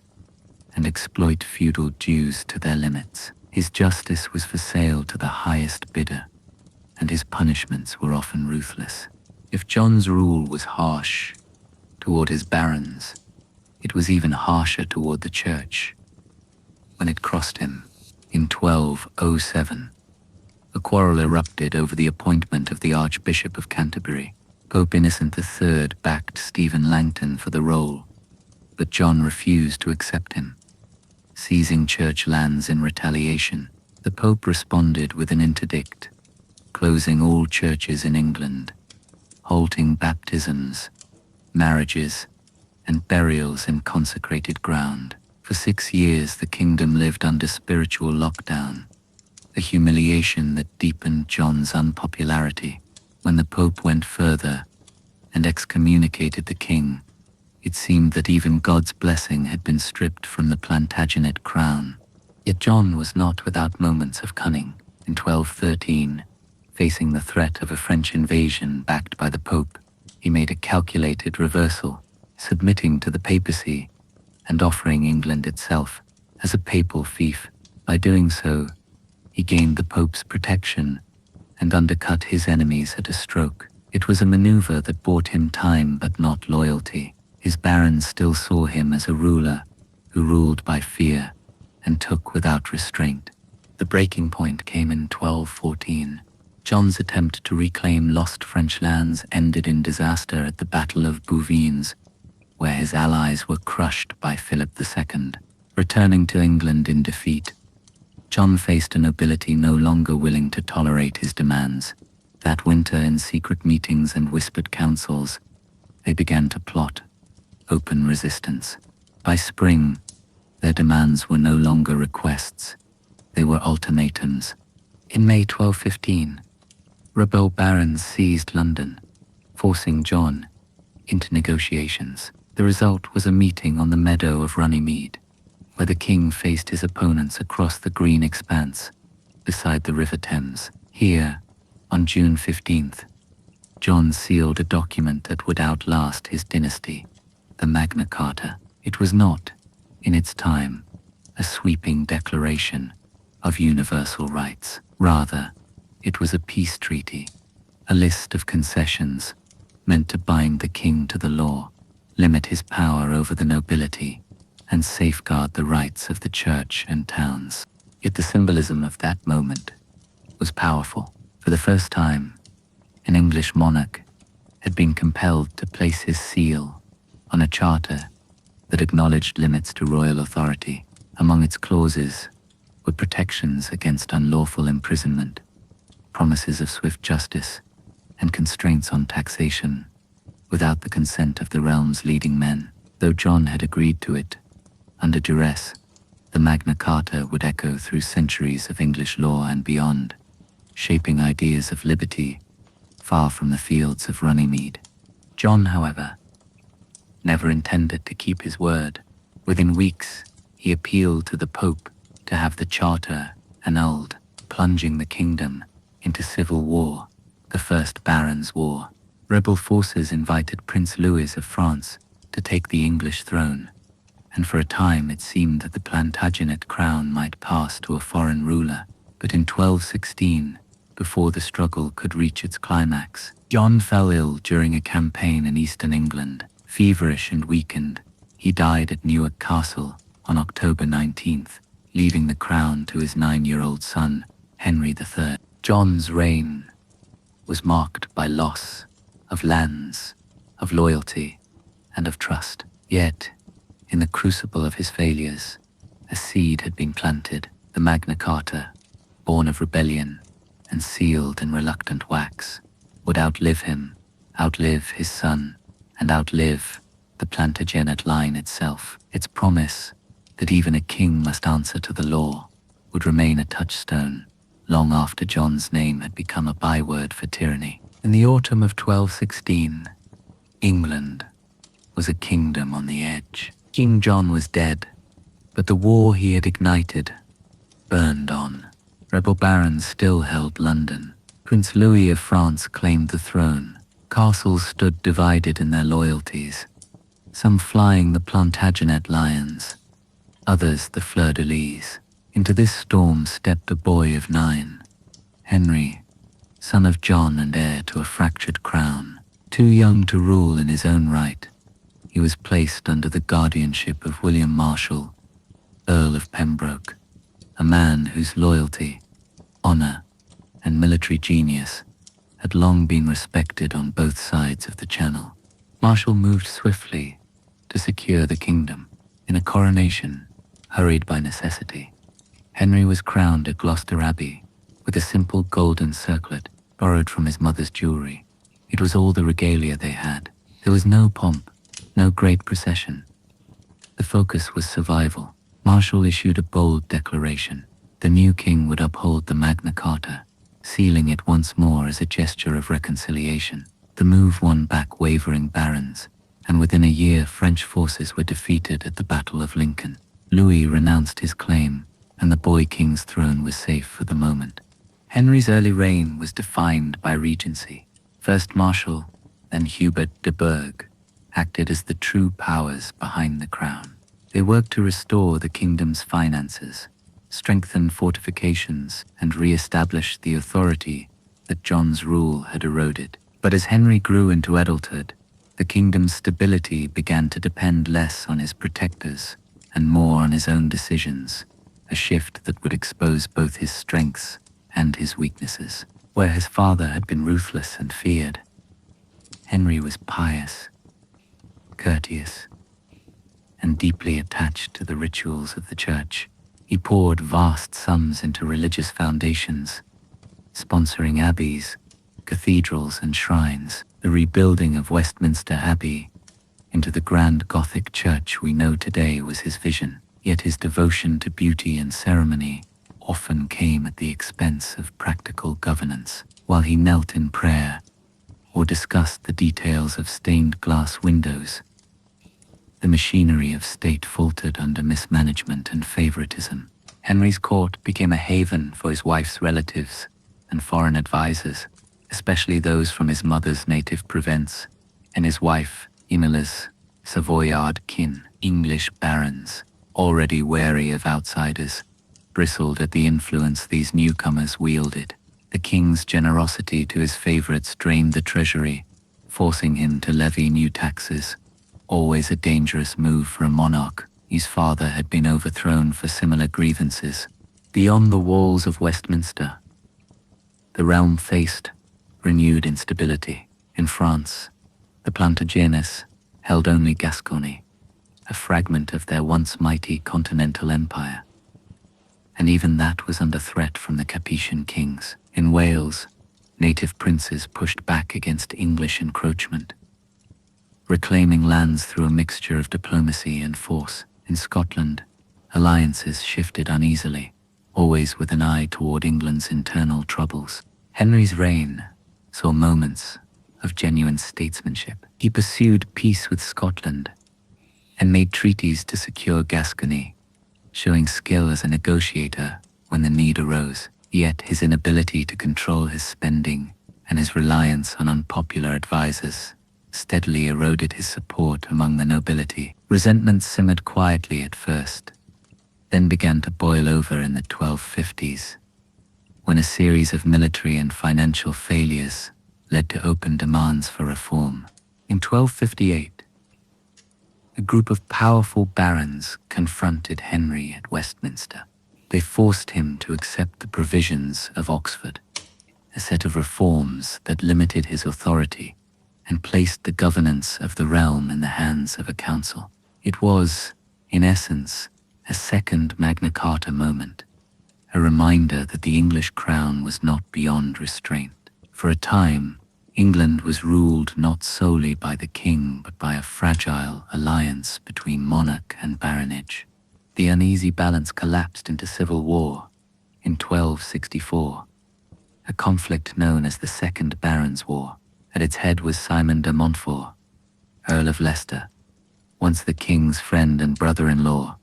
and exploit feudal dues to their limits. His justice was for sale to the highest bidder, and his punishments were often ruthless. If John's rule was harsh toward his barons, it was even harsher toward the church. When it crossed him, in 1207, a quarrel erupted over the appointment of the Archbishop of Canterbury. Pope Innocent III backed Stephen Langton for the role, but John refused to accept him. Seizing church lands in retaliation, the Pope responded with an interdict, closing all churches in England, halting baptisms, marriages, and burials in consecrated ground. For 6 years the kingdom lived under spiritual lockdown, a humiliation that deepened John's unpopularity. When the Pope went further and excommunicated the king, it seemed that even God's blessing had been stripped from the Plantagenet crown. Yet John was not without moments of cunning. In 1213, facing the threat of a French invasion backed by the Pope, he made a calculated reversal, submitting to the papacy and offering England itself as a papal fief. By doing so, he gained the Pope's protection and undercut his enemies at a stroke. It was a maneuver that bought him time but not loyalty. His barons still saw him as a ruler who ruled by fear and took without restraint. The breaking point came in 1214. John's attempt to reclaim lost French lands ended in disaster at the Battle of Bouvines, where his allies were crushed by Philip II. Returning to England in defeat, John faced a nobility no longer willing to tolerate his demands. That winter, in secret meetings and whispered councils, they began to plot open resistance. By spring, their demands were no longer requests, they were ultimatums. In May 1215, rebel barons seized London, forcing John into negotiations. The result was a meeting on the meadow of Runnymede, where the king faced his opponents across the green expanse beside the River Thames. Here, on June 15th, John sealed a document that would outlast his dynasty, the Magna Carta. It was not, in its time, a sweeping declaration of universal rights. Rather, it was a peace treaty, a list of concessions meant to bind the king to the law, limit his power over the nobility, and safeguard the rights of the church and towns. Yet the symbolism of that moment was powerful. For the first time, an English monarch had been compelled to place his seal on a charter that acknowledged limits to royal authority. Among its clauses were protections against unlawful imprisonment, promises of swift justice, and constraints on taxation without the consent of the realm's leading men. Though John had agreed to it under duress, the Magna Carta would echo through centuries of English law and beyond, shaping ideas of liberty far from the fields of Runnymede. John, however, never intended to keep his word. Within weeks, he appealed to the Pope to have the charter annulled, plunging the kingdom into civil war, the First Barons' War. Rebel forces invited Prince Louis of France to take the English throne, and for a time it seemed that the Plantagenet crown might pass to a foreign ruler. But in 1216, before the struggle could reach its climax, John fell ill during a campaign in eastern England. Feverish and weakened, he died at Newark Castle on October 19th, leaving the crown to his 9-year-old son, Henry III. John's reign was marked by loss of lands, of loyalty, and of trust. Yet, in the crucible of his failures, a seed had been planted. The Magna Carta, born of rebellion and sealed in reluctant wax, would outlive him, outlive his son, and outlive the Plantagenet line itself. Its promise that even a king must answer to the law would remain a touchstone long after John's name had become a byword for tyranny. In the autumn of 1216, England was a kingdom on the edge. King John was dead, but the war he had ignited burned on. Rebel barons still held London. Prince Louis of France claimed the throne. Castles stood divided in their loyalties, some flying the Plantagenet lions, others the fleur-de-lis. Into this storm stepped a boy of 9, Henry, son of John and heir to a fractured crown. Too young to rule in his own right, he was placed under the guardianship of William Marshal, Earl of Pembroke, a man whose loyalty, honor, and military genius had long been respected on both sides of the Channel. Marshal moved swiftly to secure the kingdom. In a coronation hurried by necessity, Henry was crowned at Gloucester Abbey with a simple golden circlet borrowed from his mother's jewelry. It was all the regalia they had. There was no pomp, no great procession. The focus was survival. Marshal issued a bold declaration. The new king would uphold the Magna Carta, sealing it once more as a gesture of reconciliation. The move won back wavering barons, and within a year French forces were defeated at the Battle of Lincoln. Louis renounced his claim, and the boy king's throne was safe for the moment. Henry's early reign was defined by regency. First Marshal, then Hubert de Burgh, acted as the true powers behind the crown. They worked to restore the kingdom's finances, strengthen fortifications, and re-establish the authority that John's rule had eroded. But as Henry grew into adulthood, the kingdom's stability began to depend less on his protectors and more on his own decisions, a shift that would expose both his strengths and his weaknesses. Where his father had been ruthless and feared, Henry was pious, courteous, and deeply attached to the rituals of the church. He poured vast sums into religious foundations, sponsoring abbeys, cathedrals, and shrines. The rebuilding of Westminster Abbey into the grand Gothic church we know today was his vision. Yet his devotion to beauty and ceremony often came at the expense of practical governance. While he knelt in prayer or discussed the details of stained glass windows, The machinery of state faltered under mismanagement and favoritism. Henry's court became a haven for his wife's relatives and foreign advisors, especially those from his mother's native Provence, and his wife, Emily's Savoyard kin. English barons, already wary of outsiders, bristled at the influence these newcomers wielded. The king's generosity to his favorites drained the treasury, forcing him to levy new taxes, always a dangerous move for a monarch whose father had been overthrown for similar grievances. Beyond the walls of Westminster, the realm faced renewed instability. In France, the Plantagenets held only Gascony, a fragment of their once mighty continental empire, and even that was under threat from the Capetian kings. In Wales, native princes pushed back against English encroachment, reclaiming lands through a mixture of diplomacy and force. In Scotland, alliances shifted uneasily, always with an eye toward England's internal troubles. Henry's reign saw moments of genuine statesmanship. He pursued peace with Scotland and made treaties to secure Gascony, showing skill as a negotiator when the need arose. Yet his inability to control his spending and his reliance on unpopular advisors steadily eroded his support among the nobility. Resentment simmered quietly at first, then began to boil over in the 1250s, when a series of military and financial failures led to open demands for reform. In 1258, a group of powerful barons confronted Henry at Westminster. They forced him to accept the provisions of Oxford, a set of reforms that limited his authority and placed the governance of the realm in the hands of a council. It was, in essence, a second Magna Carta moment, a reminder that the English crown was not beyond restraint. For a time, England was ruled not solely by the king but by a fragile alliance between monarch and baronage. The uneasy balance collapsed into civil war in 1264, a conflict known as the Second Barons' War. At its head was Simon de Montfort, Earl of Leicester, once the king's friend and brother-in-law,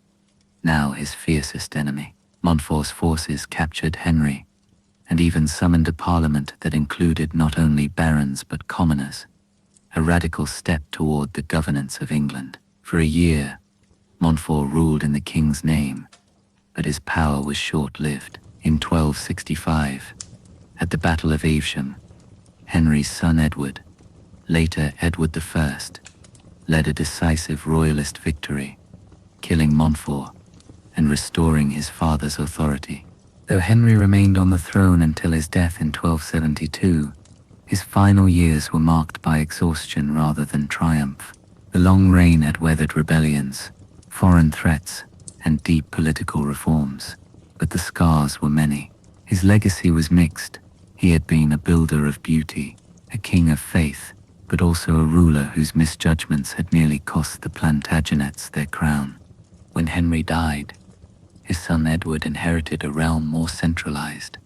now his fiercest enemy. Montfort's forces captured Henry, and even summoned a parliament that included not only barons but commoners, a radical step toward the governance of England. For a year, Montfort ruled in the king's name, but his power was short-lived. In 1265, at the Battle of Evesham, Henry's son Edward, later Edward I, led a decisive royalist victory, killing Montfort and restoring his father's authority. Though Henry remained on the throne until his death in 1272, his final years were marked by exhaustion rather than triumph. The long reign had weathered rebellions, foreign threats, and deep political reforms, but the scars were many. His legacy was mixed. He had been a builder of beauty, a king of faith, but also a ruler whose misjudgments had nearly cost the Plantagenets their crown. When Henry died, his son Edward inherited a realm more centralized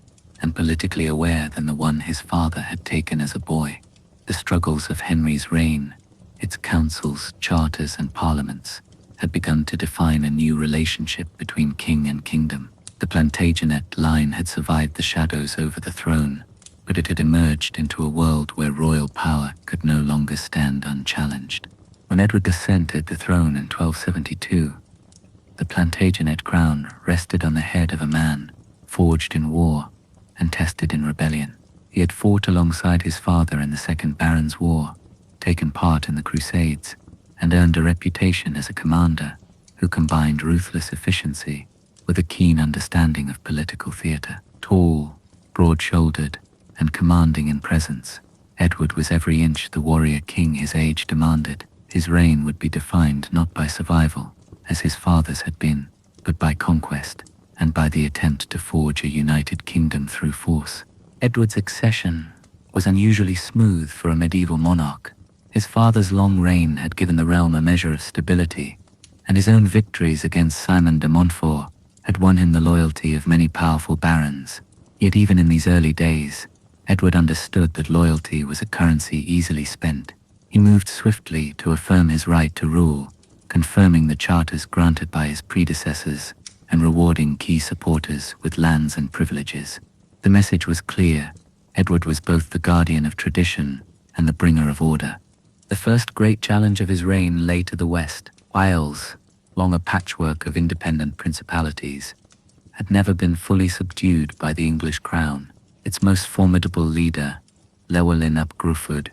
and politically aware than the one his father had taken as a boy. The struggles of Henry's reign, its councils, charters, and parliaments, had begun to define a new relationship between king and kingdom. The Plantagenet line had survived the shadows over the throne, but it had emerged into a world where royal power could no longer stand unchallenged. When Edward ascended the throne in 1272, the Plantagenet crown rested on the head of a man forged in war and tested in rebellion. He had fought alongside his father in the Second Barons' War, taken part in the Crusades, and earned a reputation as a commander who combined ruthless efficiency with a keen understanding of political theatre. Tall, broad-shouldered, and commanding in presence, Edward was every inch the warrior king his age demanded. His reign would be defined not by survival, as his father's had been, but by conquest, and by the attempt to forge a united kingdom through force. Edward's accession was unusually smooth for a medieval monarch. His father's long reign had given the realm a measure of stability, and his own victories against Simon de Montfort had won him the loyalty of many powerful barons. Yet even in these early days, Edward understood that loyalty was a currency easily spent. He moved swiftly to affirm his right to rule, confirming the charters granted by his predecessors and rewarding key supporters with lands and privileges. The message was clear: Edward was both the guardian of tradition and the bringer of order. The first great challenge of his reign lay to the west. Wales, long a patchwork of independent principalities, had never been fully subdued by the English crown. Its most formidable leader, Llywelyn ap Gruffudd,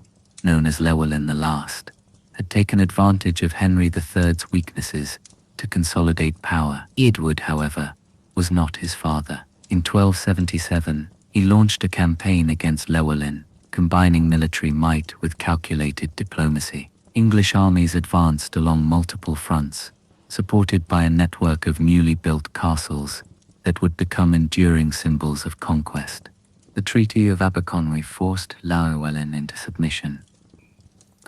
known as Llywelyn the Last, had taken advantage of Henry III's weaknesses to consolidate power. Edward, however, was not his father. In 1277, he launched a campaign against Llywelyn, combining military might with calculated diplomacy. English armies advanced along multiple fronts, supported by a network of newly built castles that would become enduring symbols of conquest. The Treaty of Aberconwy forced Llywelyn into submission,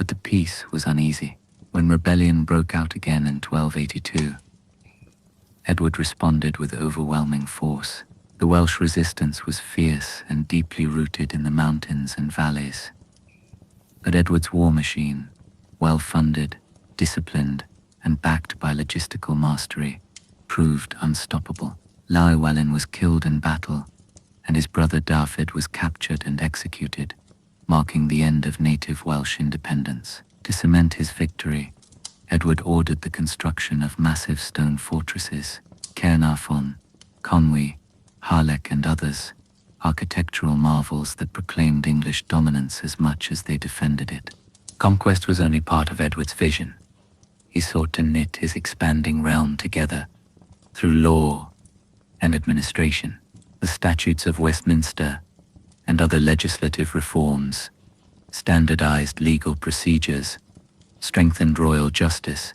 but the peace was uneasy. When rebellion broke out again in 1282, Edward responded with overwhelming force. The Welsh resistance was fierce and deeply rooted in the mountains and valleys. But Edward's war machine, well-funded, disciplined, and backed by logistical mastery, proved unstoppable. Llywelyn was killed in battle, and his brother Dafydd was captured and executed, marking the end of native Welsh independence. To cement his victory, Edward ordered the construction of massive stone fortresses, Caernarfon, Conwy, Harlech and others, architectural marvels that proclaimed English dominance as much as they defended it. Conquest was only part of Edward's vision. He sought to knit his expanding realm together through law and administration. The Statutes of Westminster and other legislative reforms standardized legal procedures, strengthened royal justice,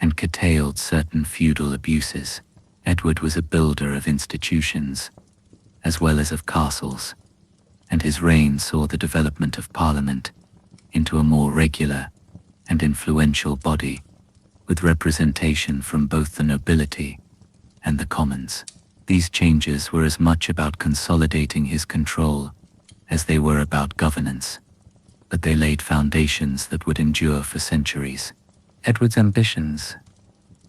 and curtailed certain feudal abuses. Edward was a builder of institutions, as well as of castles, and his reign saw the development of Parliament into a more regular and influential body, with representation from both the nobility and the commons. These changes were as much about consolidating his control as they were about governance, but they laid foundations that would endure for centuries. Edward's ambitions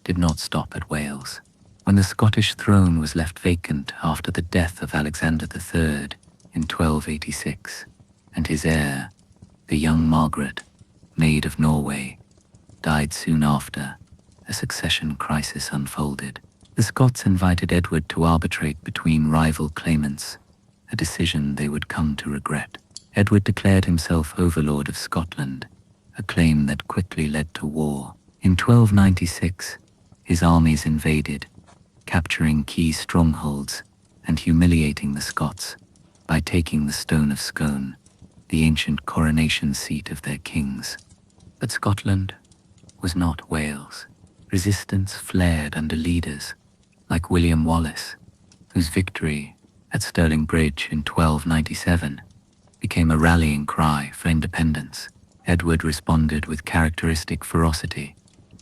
did not stop at Wales. When the Scottish throne was left vacant after the death of Alexander III in 1286, and his heir, the young Margaret, Maid of Norway, died soon after, a succession crisis unfolded. The Scots invited Edward to arbitrate between rival claimants, a decision they would come to regret. Edward declared himself overlord of Scotland, a claim that quickly led to war. In 1296, his armies invaded, capturing key strongholds and humiliating the Scots by taking the Stone of Scone, the ancient coronation seat of their kings. But Scotland was not Wales. Resistance flared under leaders like William Wallace, whose victory at Stirling Bridge in 1297 became a rallying cry for independence. Edward responded with characteristic ferocity,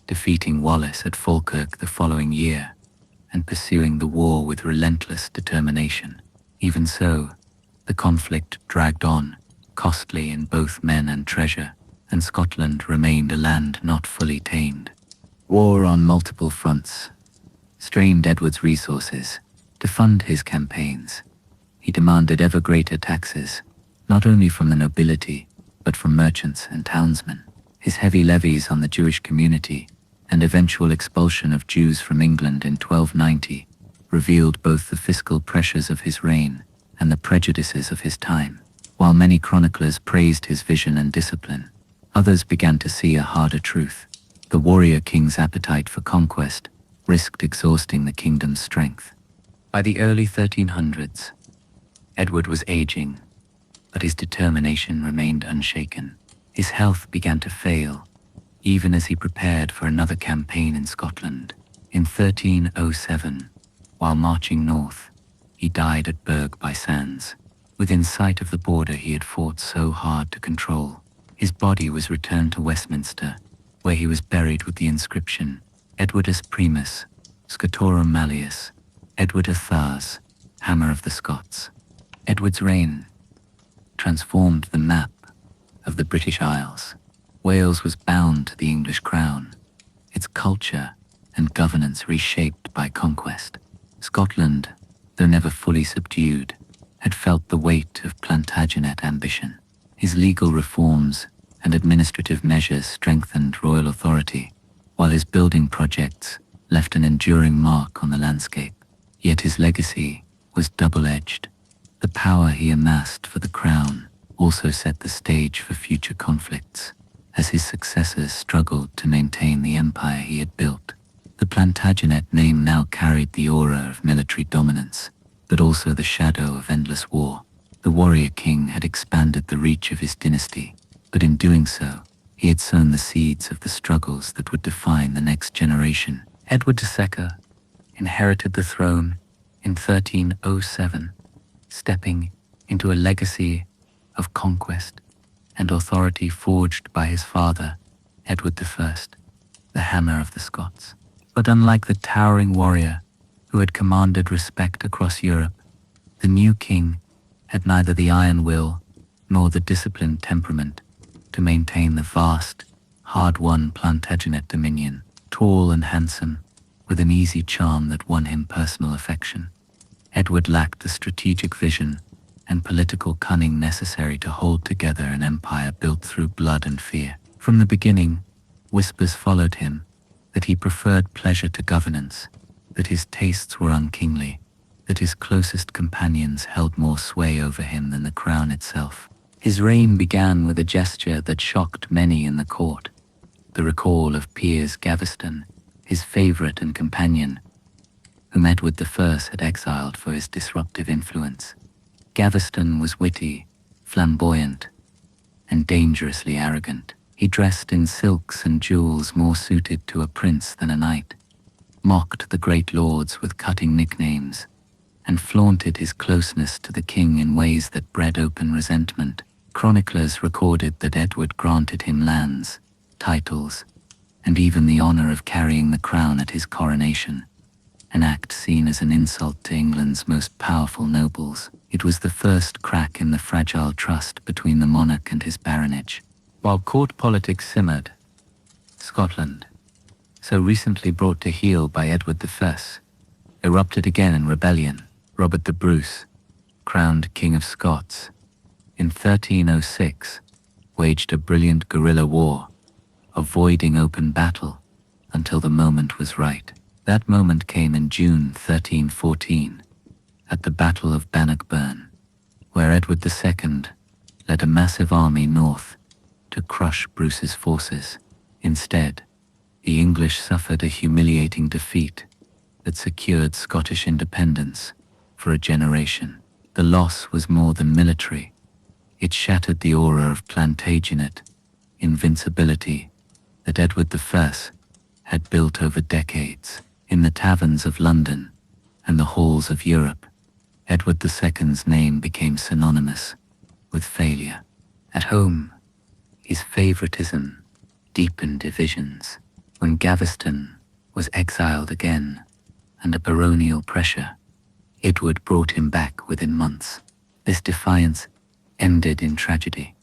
defeating Wallace at Falkirk the following year and pursuing the war with relentless determination. Even so, the conflict dragged on, costly in both men and treasure, and Scotland remained a land not fully tamed. War on multiple fronts strained Edward's resources. To fund his campaigns, he demanded ever greater taxes, not only from the nobility, but from merchants and townsmen. His heavy levies on the Jewish community and eventual expulsion of Jews from England in 1290 revealed both the fiscal pressures of his reign and the prejudices of his time. While many chroniclers praised his vision and discipline, others began to see a harder truth. The warrior king's appetite for conquest risked exhausting the kingdom's strength. By the early 1300s, Edward was aging, but his determination remained unshaken. His health began to fail, even as he prepared for another campaign in Scotland. In 1307, while marching north, he died at Berg by Sands, within sight of the border he had fought so hard to control. His body was returned to Westminster, where he was buried with the inscription, Edwardus Primus, Scotorum Malleus, Edward of Thars, Hammer of the Scots. Edward's reign transformed the map of the British Isles. Wales was bound to the English crown, its culture and governance reshaped by conquest. Scotland, though never fully subdued, had felt the weight of Plantagenet ambition. His legal reforms and administrative measures strengthened royal authority, while his building projects left an enduring mark on the landscape. Yet his legacy was double-edged. The power he amassed for the crown also set the stage for future conflicts, as his successors struggled to maintain the empire he had built. The Plantagenet name now carried the aura of military dominance, but also the shadow of endless war. The warrior king had expanded the reach of his dynasty, but in doing so, he had sown the seeds of the struggles that would define the next generation. Edward II inherited the throne in 1307, stepping into a legacy of conquest and authority forged by his father, Edward I, the Hammer of the Scots. But unlike the towering warrior who had commanded respect across Europe, the new king had neither the iron will nor the disciplined temperament to maintain the vast, hard-won Plantagenet dominion. Tall and handsome, with an easy charm that won him personal affection, Edward lacked the strategic vision and political cunning necessary to hold together an empire built through blood and fear. From the beginning, whispers followed him that he preferred pleasure to governance, that his tastes were unkingly, that his closest companions held more sway over him than the crown itself. His reign began with a gesture that shocked many in the court: the recall of Piers Gaveston, his favorite and companion, whom Edward I had exiled for his disruptive influence. Gaveston was witty, flamboyant, and dangerously arrogant. He dressed in silks and jewels more suited to a prince than a knight, mocked the great lords with cutting nicknames, and flaunted his closeness to the king in ways that bred open resentment. Chroniclers recorded that Edward granted him lands, titles, and even the honor of carrying the crown at his coronation, an act seen as an insult to England's most powerful nobles. It was the first crack in the fragile trust between the monarch and his baronage. While court politics simmered, Scotland, so recently brought to heel by Edward I, erupted again in rebellion. Robert the Bruce, crowned King of Scots, in 1306, waged a brilliant guerrilla war, avoiding open battle until the moment was right. That moment came in June 1314, at the Battle of Bannockburn, where Edward II led a massive army north to crush Bruce's forces. Instead, the English suffered a humiliating defeat that secured Scottish independence for a generation. The loss was more than military. It shattered the aura of Plantagenet invincibility that Edward I had built over decades. In the taverns of London and the halls of Europe, Edward II's name became synonymous with failure. At home, his favoritism deepened divisions. When Gaveston was exiled again under baronial pressure, Edward brought him back within months. This defiance ended in tragedy.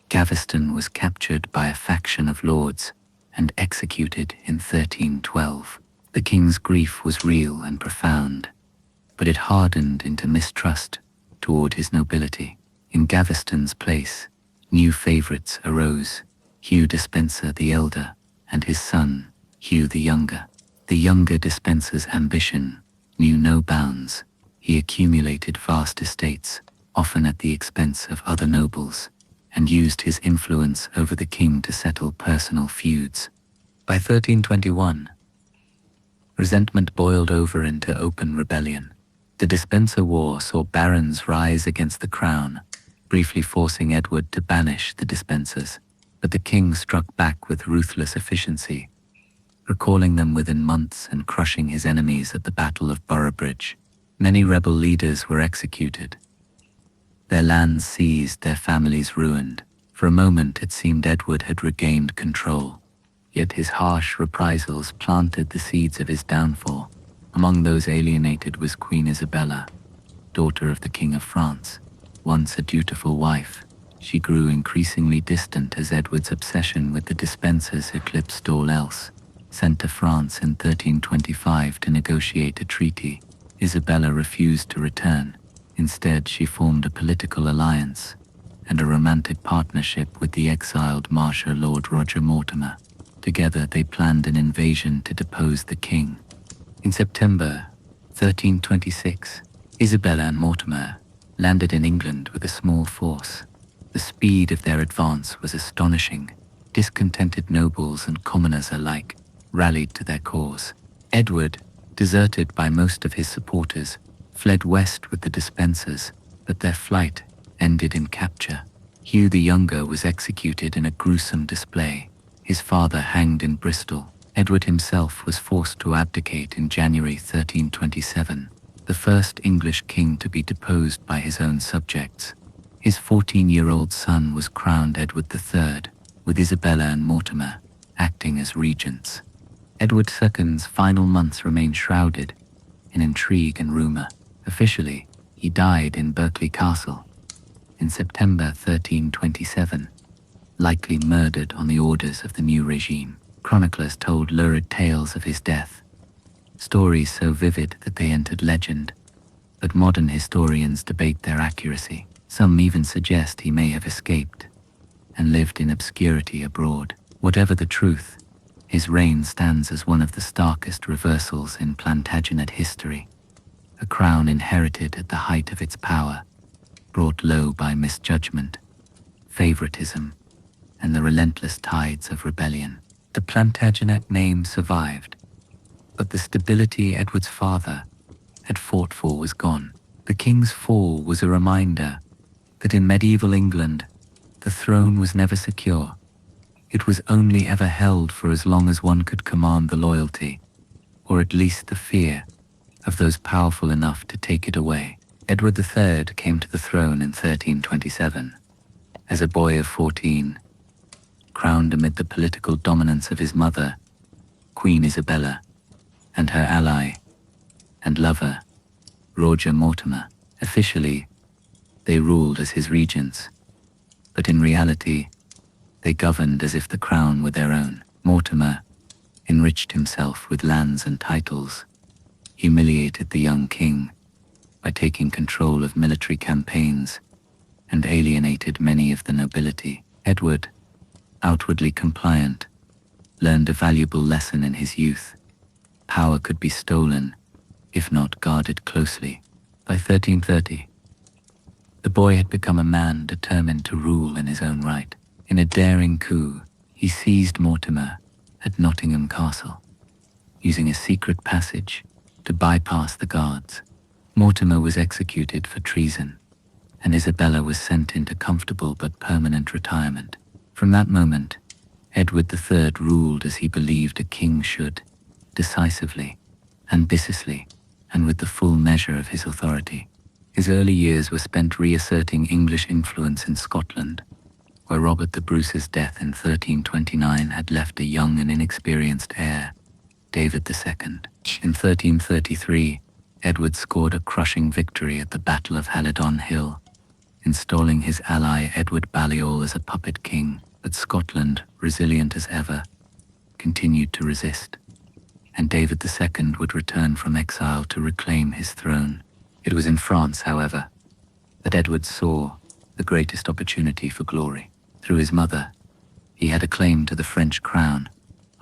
Gaveston was captured by a faction of lords and executed in 1312. The king's grief was real and profound, but it hardened into mistrust toward his nobility. In Gaveston's place, new favorites arose: Hugh Despenser the elder and his son, Hugh the younger. The younger Despenser's ambition knew no bounds. He accumulated vast estates, often at the expense of other nobles, and used his influence over the king to settle personal feuds. By 1321, resentment boiled over into open rebellion. The Despenser War saw barons rise against the crown, briefly forcing Edward to banish the Despensers, but the king struck back with ruthless efficiency, recalling them within months and crushing his enemies at the Battle of Boroughbridge. Many rebel leaders were executed, their lands seized, their families ruined. For a moment it seemed Edward had regained control, yet his harsh reprisals planted the seeds of his downfall. Among those alienated was Queen Isabella, daughter of the King of France. Once a dutiful wife, she grew increasingly distant as Edward's obsession with the Despensers eclipsed all else. sent to France in 1325 to negotiate a treaty. Isabella refused to return. Instead, she formed a political alliance and a romantic partnership with the exiled Marcher Lord Roger Mortimer. Together they planned an invasion to depose the king. In September 1326, Isabella and Mortimer landed in England with a small force. The speed of their advance was astonishing. Discontented nobles and commoners alike rallied to their cause. Edward, deserted by most of his supporters, fled west with the Despensers, but their flight ended in capture. Hugh the Younger was executed in a gruesome display, his father hanged in Bristol. Edward himself was forced to abdicate in January 1327, the first English king to be deposed by his own subjects. His 14-year-old son was crowned Edward III, with Isabella and Mortimer acting as regents. Edward II's final months remained shrouded in intrigue and rumor. Officially, he died in Berkeley Castle in September 1327, likely murdered on the orders of the new regime. Chroniclers told lurid tales of his death, stories so vivid that they entered legend, but modern historians debate their accuracy. Some even suggest he may have escaped and lived in obscurity abroad. Whatever the truth, his reign stands as one of the starkest reversals in Plantagenet history, a crown inherited at the height of its power, brought low by misjudgment, favoritism, and the relentless tides of rebellion. The Plantagenet name survived, but the stability Edward's father had fought for was gone. The king's fall was a reminder that in medieval England, the throne was never secure. It was only ever held for as long as one could command the loyalty, or at least the fear, of those powerful enough to take it away. Edward III came to the throne in 1327, as a boy of 14, crowned amid the political dominance of his mother, Queen Isabella, and her ally and lover, Roger Mortimer. Officially, they ruled as his regents, but in reality, they governed as if the crown were their own. Mortimer enriched himself with lands and titles, humiliated the young king by taking control of military campaigns, and alienated many of the nobility. Edward, outwardly compliant, learned a valuable lesson in his youth. Power could be stolen, if not guarded closely. By 1330, the boy had become a man determined to rule in his own right. In a daring coup, he seized Mortimer at Nottingham Castle, using a secret passage to bypass the guards. Mortimer was executed for treason, and Isabella was sent into comfortable but permanent retirement. From that moment, Edward III ruled as he believed a king should, decisively, ambitiously, and with the full measure of his authority. His early years were spent reasserting English influence in Scotland, where Robert the Bruce's death in 1329 had left a young and inexperienced heir, David II. In 1333, Edward scored a crushing victory at the Battle of Halidon Hill, installing his ally Edward Balliol as a puppet king. But Scotland, resilient as ever, continued to resist, and David II would return from exile to reclaim his throne. It was in France, however, that Edward saw the greatest opportunity for glory. Through his mother, he had a claim to the French crown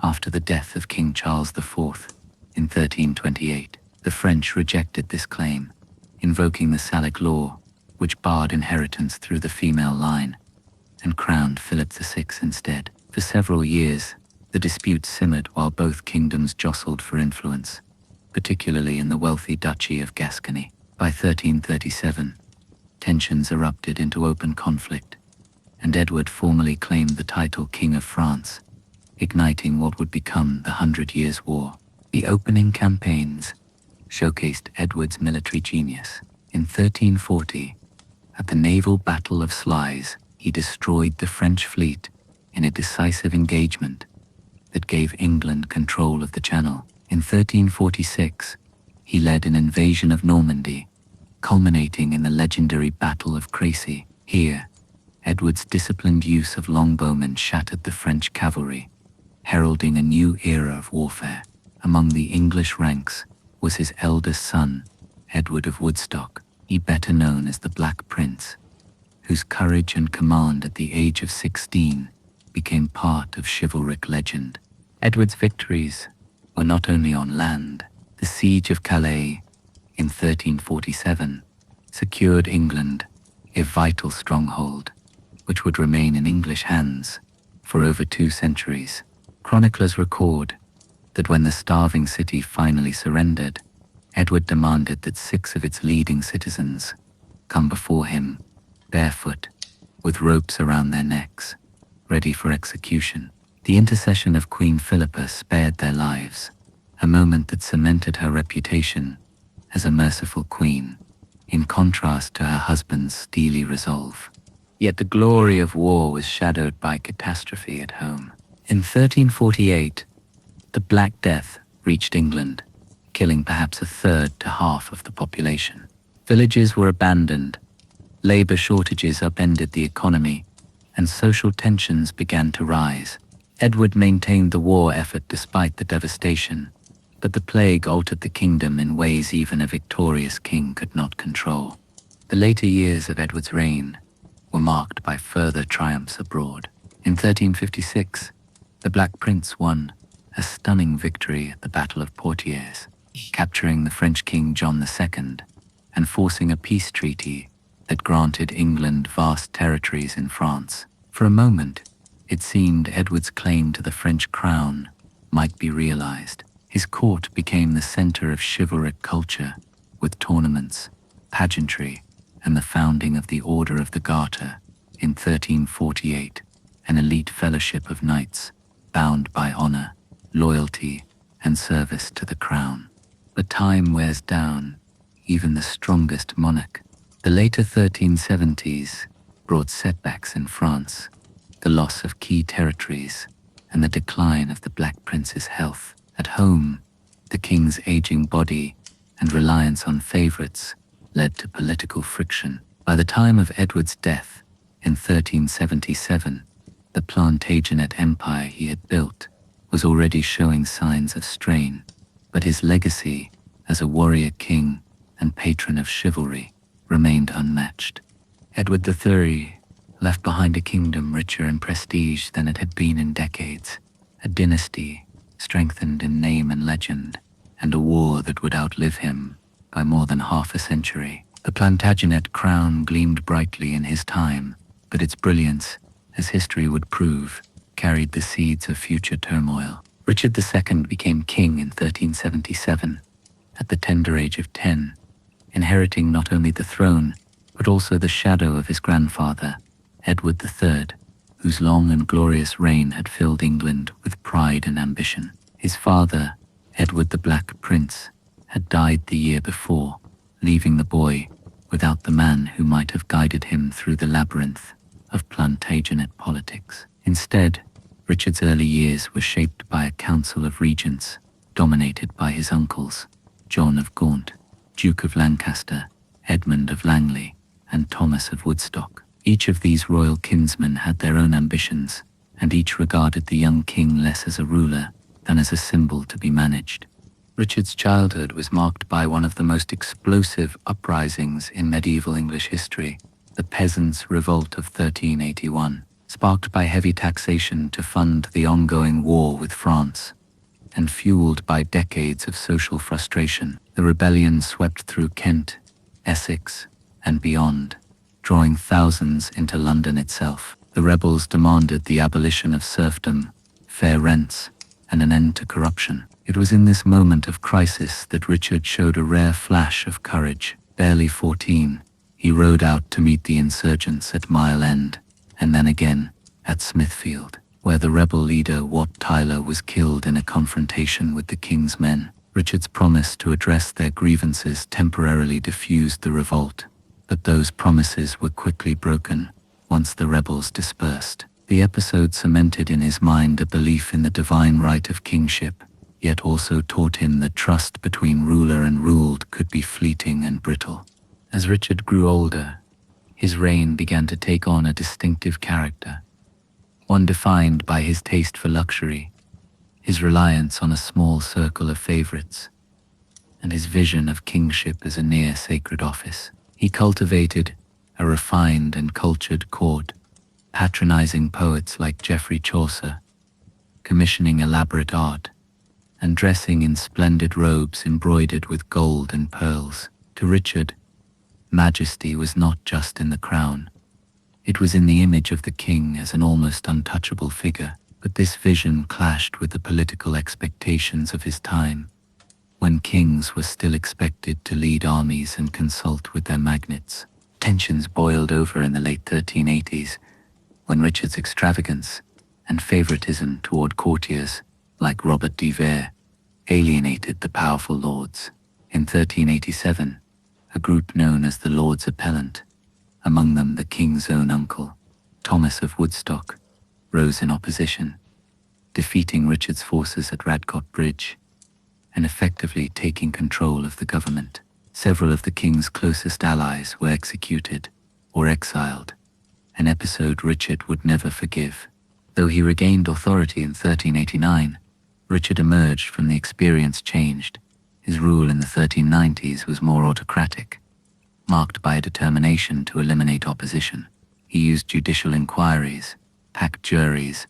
after the death of King Charles IV in 1328. The French rejected this claim, invoking the Salic law, which barred inheritance through the female line, and crowned Philip VI instead. For several years, the dispute simmered while both kingdoms jostled for influence, particularly in the wealthy Duchy of Gascony. By 1337, tensions erupted into open conflict, and Edward formally claimed the title King of France, igniting what would become the 100 Years' War. The opening campaigns showcased Edward's military genius. In 1340, at the naval Battle of Sluys, he destroyed the French fleet in a decisive engagement that gave England control of the Channel. In 1346, he led an invasion of Normandy, culminating in the legendary Battle of Crécy. Here, Edward's disciplined use of longbowmen shattered the French cavalry, heralding a new era of warfare. Among the English ranks was his eldest son, Edward of Woodstock, better known as the Black Prince, whose courage and command at the age of 16 became part of chivalric legend. Edward's victories were not only on land. The siege of Calais in 1347 secured England a vital stronghold, which would remain in English hands for over 2 centuries. Chroniclers record that when the starving city finally surrendered, Edward demanded that 6 of its leading citizens come before him, barefoot, with ropes around their necks, ready for execution. The intercession of Queen Philippa spared their lives, a moment that cemented her reputation as a merciful queen, in contrast to her husband's steely resolve. Yet the glory of war was shadowed by catastrophe at home. In 1348, the Black Death reached England, killing perhaps a third to half of the population. Villages were abandoned, labor shortages upended the economy, and social tensions began to rise. Edward maintained the war effort despite the devastation, but the plague altered the kingdom in ways even a victorious king could not control. The later years of Edward's reign were marked by further triumphs abroad. In 1356, the Black Prince won a stunning victory at the Battle of Poitiers, capturing the French King John II and forcing a peace treaty that granted England vast territories in France. For a moment, it seemed Edward's claim to the French crown might be realized. His court became the center of chivalric culture, with tournaments, pageantry, and the founding of the Order of the Garter in 1348, an elite fellowship of knights bound by honor, loyalty, and service to the crown. But time wears down even the strongest monarch. The later 1370s brought setbacks in France, the loss of key territories, and the decline of the Black Prince's health. At home, the king's aging body and reliance on favorites led to political friction. By the time of Edward's death in 1377, the Plantagenet empire he had built was already showing signs of strain, but his legacy as a warrior king and patron of chivalry remained unmatched. Edward III left behind a kingdom richer in prestige than it had been in decades, a dynasty strengthened in name and legend, and a war that would outlive him by more than half a century. The Plantagenet crown gleamed brightly in his time, but its brilliance, as history would prove, carried the seeds of future turmoil. Richard II became king in 1377, at the tender age of 10, inheriting not only the throne, but also the shadow of his grandfather, Edward III, whose long and glorious reign had filled England with pride and ambition. His father, Edward the Black Prince, had died the year before, leaving the boy without the man who might have guided him through the labyrinth of Plantagenet politics. Instead, Richard's early years were shaped by a council of regents dominated by his uncles, John of Gaunt, Duke of Lancaster, Edmund of Langley, and Thomas of Woodstock. Each of these royal kinsmen had their own ambitions, and each regarded the young king less as a ruler than as a symbol to be managed. Richard's childhood was marked by one of the most explosive uprisings in medieval English history, the Peasants' Revolt of 1381, sparked by heavy taxation to fund the ongoing war with France, and fueled by decades of social frustration. The rebellion swept through Kent, Essex, and beyond, drawing thousands into London itself. The rebels demanded the abolition of serfdom, fair rents, and an end to corruption. It was in this moment of crisis that Richard showed a rare flash of courage. Barely 14, he rode out to meet the insurgents at Mile End, and then again at Smithfield, where the rebel leader Wat Tyler was killed in a confrontation with the king's men. Richard's promise to address their grievances temporarily diffused the revolt, but those promises were quickly broken once the rebels dispersed. The episode cemented in his mind a belief in the divine right of kingship, yet also taught him that trust between ruler and ruled could be fleeting and brittle. As Richard grew older, his reign began to take on a distinctive character, one defined by his taste for luxury, his reliance on a small circle of favorites, and his vision of kingship as a near sacred office. He cultivated a refined and cultured court, patronizing poets like Geoffrey Chaucer, commissioning elaborate art, and dressing in splendid robes embroidered with gold and pearls. To Richard, majesty was not just in the crown. It was in the image of the king as an almost untouchable figure. But this vision clashed with the political expectations of his time, when kings were still expected to lead armies and consult with their magnates. Tensions boiled over in the late 1380s, when Richard's extravagance and favoritism toward courtiers like Robert de Vere alienated the powerful lords. In 1387, a group known as the Lords Appellant, among them the king's own uncle, Thomas of Woodstock, rose in opposition, defeating Richard's forces at Radcot Bridge and effectively taking control of the government. Several of the king's closest allies were executed or exiled, an episode Richard would never forgive. Though he regained authority in 1389, Richard emerged from the experience changed. His rule in the 1390s was more autocratic, marked by a determination to eliminate opposition. He used judicial inquiries, packed juries,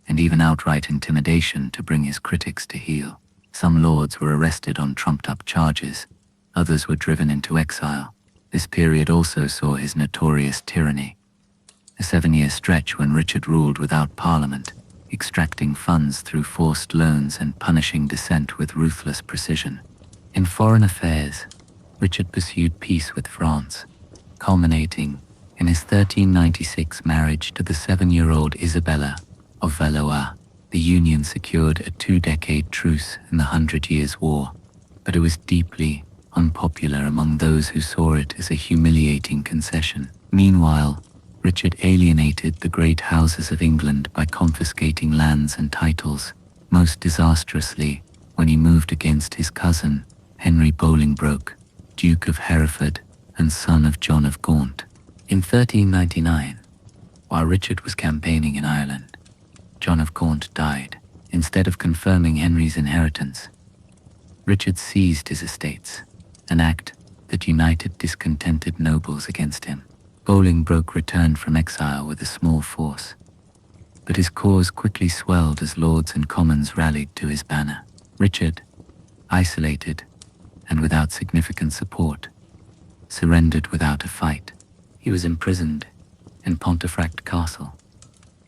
and even outright intimidation to bring his critics to heel. Some lords were arrested on trumped-up charges, others were driven into exile. This period also saw his notorious tyranny, a 7-year stretch when Richard ruled without parliament, extracting funds through forced loans and punishing dissent with ruthless precision. In foreign affairs, Richard pursued peace with France, culminating in his 1396 marriage to the 7-year-old Isabella of Valois. The union secured a 2-decade truce in the 100 Years' War, but it was deeply unpopular among those who saw it as a humiliating concession. Meanwhile, Richard alienated the great houses of England by confiscating lands and titles, most disastrously when he moved against his cousin, Henry Bolingbroke, Duke of Hereford and son of John of Gaunt. In 1399, while Richard was campaigning in Ireland, John of Gaunt died. Instead of confirming Henry's inheritance, Richard seized his estates, an act that united discontented nobles against him. Bolingbroke returned from exile with a small force, but his cause quickly swelled as lords and commons rallied to his banner. Richard, isolated and without significant support, surrendered without a fight. He was imprisoned in Pontefract Castle,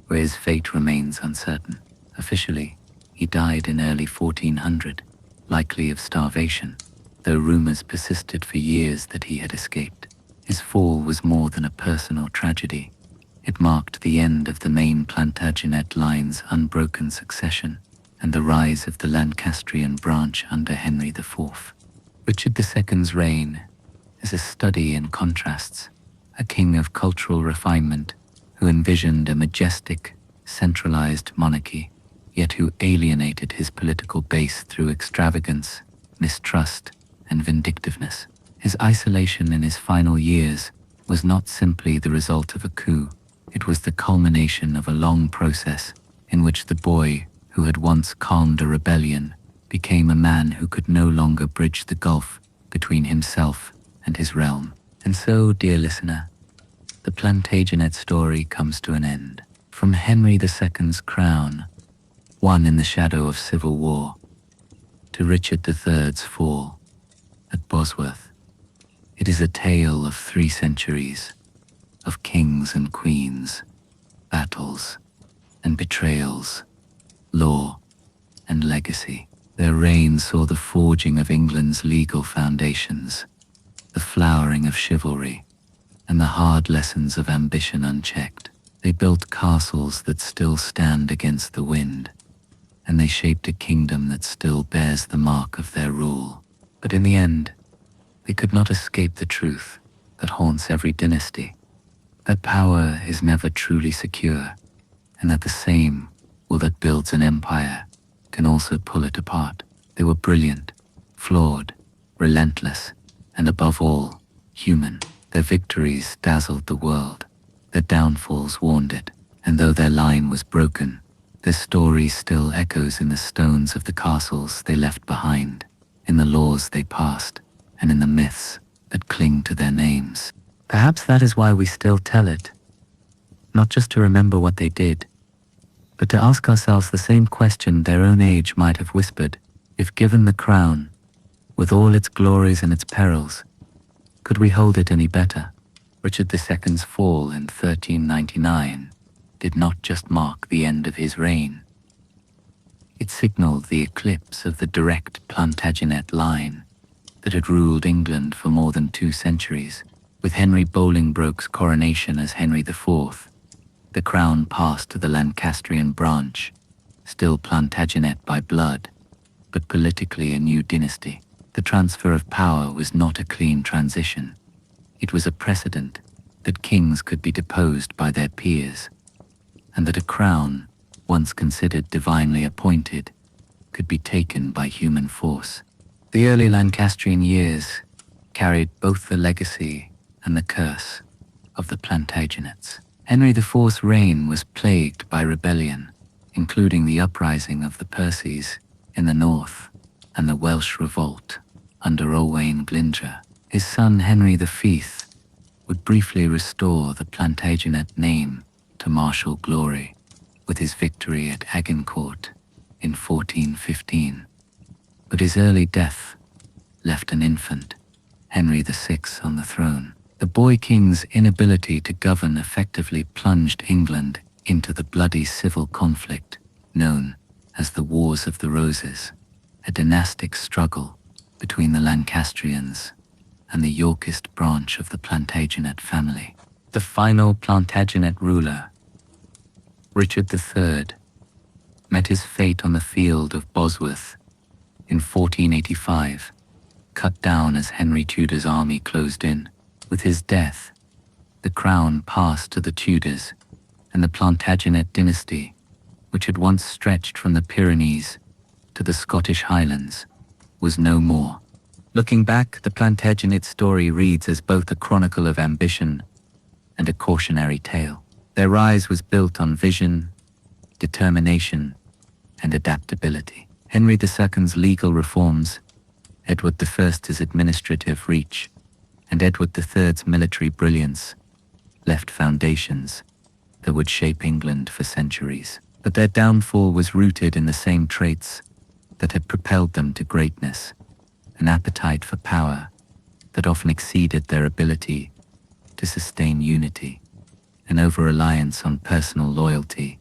where his fate remains uncertain. Officially, he died in early 1400, likely of starvation, though rumors persisted for years that he had escaped. His fall was more than a personal tragedy. It marked the end of the main Plantagenet line's unbroken succession and the rise of the Lancastrian branch under Henry IV. Richard II's reign is a study in contrasts, a king of cultural refinement who envisioned a majestic, centralized monarchy, yet who alienated his political base through extravagance, mistrust, and vindictiveness. His isolation in his final years was not simply the result of a coup. It was the culmination of a long process in which the boy who had once calmed a rebellion became a man who could no longer bridge the gulf between himself and his realm. And so, dear listener, the Plantagenet story comes to an end. From Henry II's crown, won in the shadow of civil war, to Richard III's fall at Bosworth, it is a tale of 3 centuries, of kings and queens, battles and betrayals, law and legacy. Their reign saw the forging of England's legal foundations, the flowering of chivalry, and the hard lessons of ambition unchecked. They built castles that still stand against the wind, and they shaped a kingdom that still bears the mark of their rule. But in the end, they could not escape the truth that haunts every dynasty, that power is never truly secure, and that the same will that builds an empire can also pull it apart. They were brilliant, flawed, relentless, and above all, human. Their victories dazzled the world, their downfalls warned it, and though their line was broken, Their story still echoes in the stones of the castles they left behind, in the laws they passed, and in the myths that cling to their names. Perhaps that is why we still tell it, not just to remember what they did, but to ask ourselves the same question their own age might have whispered. If given the crown, with all its glories and its perils, could we hold it any better? Richard II's fall in 1399 did not just mark the end of his reign. It signaled the eclipse of the direct Plantagenet line that had ruled England for more than 2 centuries. With Henry Bolingbroke's coronation as Henry IV, the crown passed to the Lancastrian branch, still Plantagenet by blood, but politically a new dynasty. The transfer of power was not a clean transition. It was a precedent that kings could be deposed by their peers, and that a crown, once considered divinely appointed, could be taken by human force. The early Lancastrian years carried both the legacy and the curse of the Plantagenets. Henry IV's reign was plagued by rebellion, including the uprising of the Percys in the north and the Welsh revolt under Owain Glyndwr. His son Henry V would briefly restore the Plantagenet name to martial glory with his victory at Agincourt in 1415. But his early death left an infant, Henry VI, on the throne. The boy king's inability to govern effectively plunged England into the bloody civil conflict known as the Wars of the Roses, a dynastic struggle between the Lancastrians and the Yorkist branch of the Plantagenet family. The final Plantagenet ruler, Richard III, met his fate on the field of Bosworth in 1485, cut down as Henry Tudor's army closed in. With his death, the crown passed to the Tudors, and the Plantagenet dynasty, which had once stretched from the Pyrenees to the Scottish Highlands, was no more. Looking back, the Plantagenet story reads as both a chronicle of ambition and a cautionary tale. Their rise was built on vision, determination, and adaptability. Henry II's legal reforms, Edward I's administrative reach, and Edward III's military brilliance left foundations that would shape England for centuries. But their downfall was rooted in the same traits that had propelled them to greatness, an appetite for power that often exceeded their ability to sustain unity, an over-reliance on personal loyalty,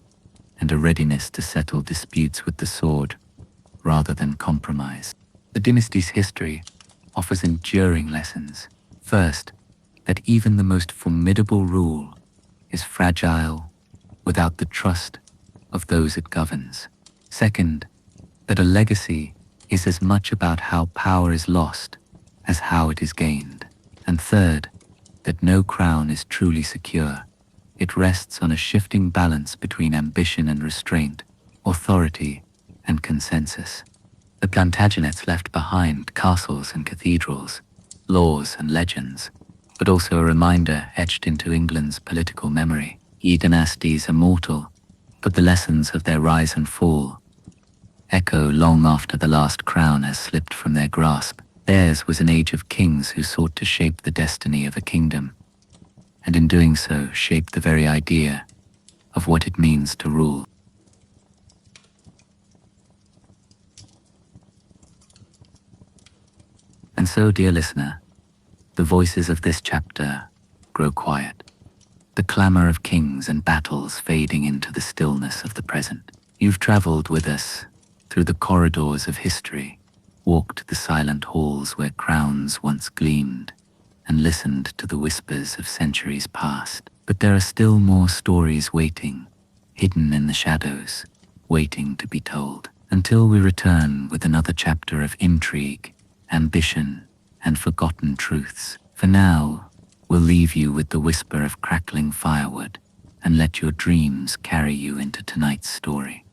and a readiness to settle disputes with the sword rather than compromise. The dynasty's history offers enduring lessons. First, that even the most formidable rule is fragile without the trust of those it governs. Second, that a legacy is as much about how power is lost as how it is gained. And third, that no crown is truly secure. It rests on a shifting balance between ambition and restraint, authority and consensus. The Plantagenets left behind castles and cathedrals, laws and legends, but also a reminder etched into England's political memory. Dynasties are mortal, but the lessons of their rise and fall echo long after the last crown has slipped from their grasp. Theirs was an age of kings who sought to shape the destiny of a kingdom, and in doing so shaped the very idea of what it means to rule. And so, dear listener, the voices of this chapter grow quiet, the clamor of kings and battles fading into the stillness of the present. You've traveled with us through the corridors of history, walked the silent halls where crowns once gleamed, and listened to the whispers of centuries past. But there are still more stories waiting, hidden in the shadows, waiting to be told. Until we return with another chapter of intrigue, ambition, and forgotten truths. For now, we'll leave you with the whisper of crackling firewood and let your dreams carry you into tonight's story.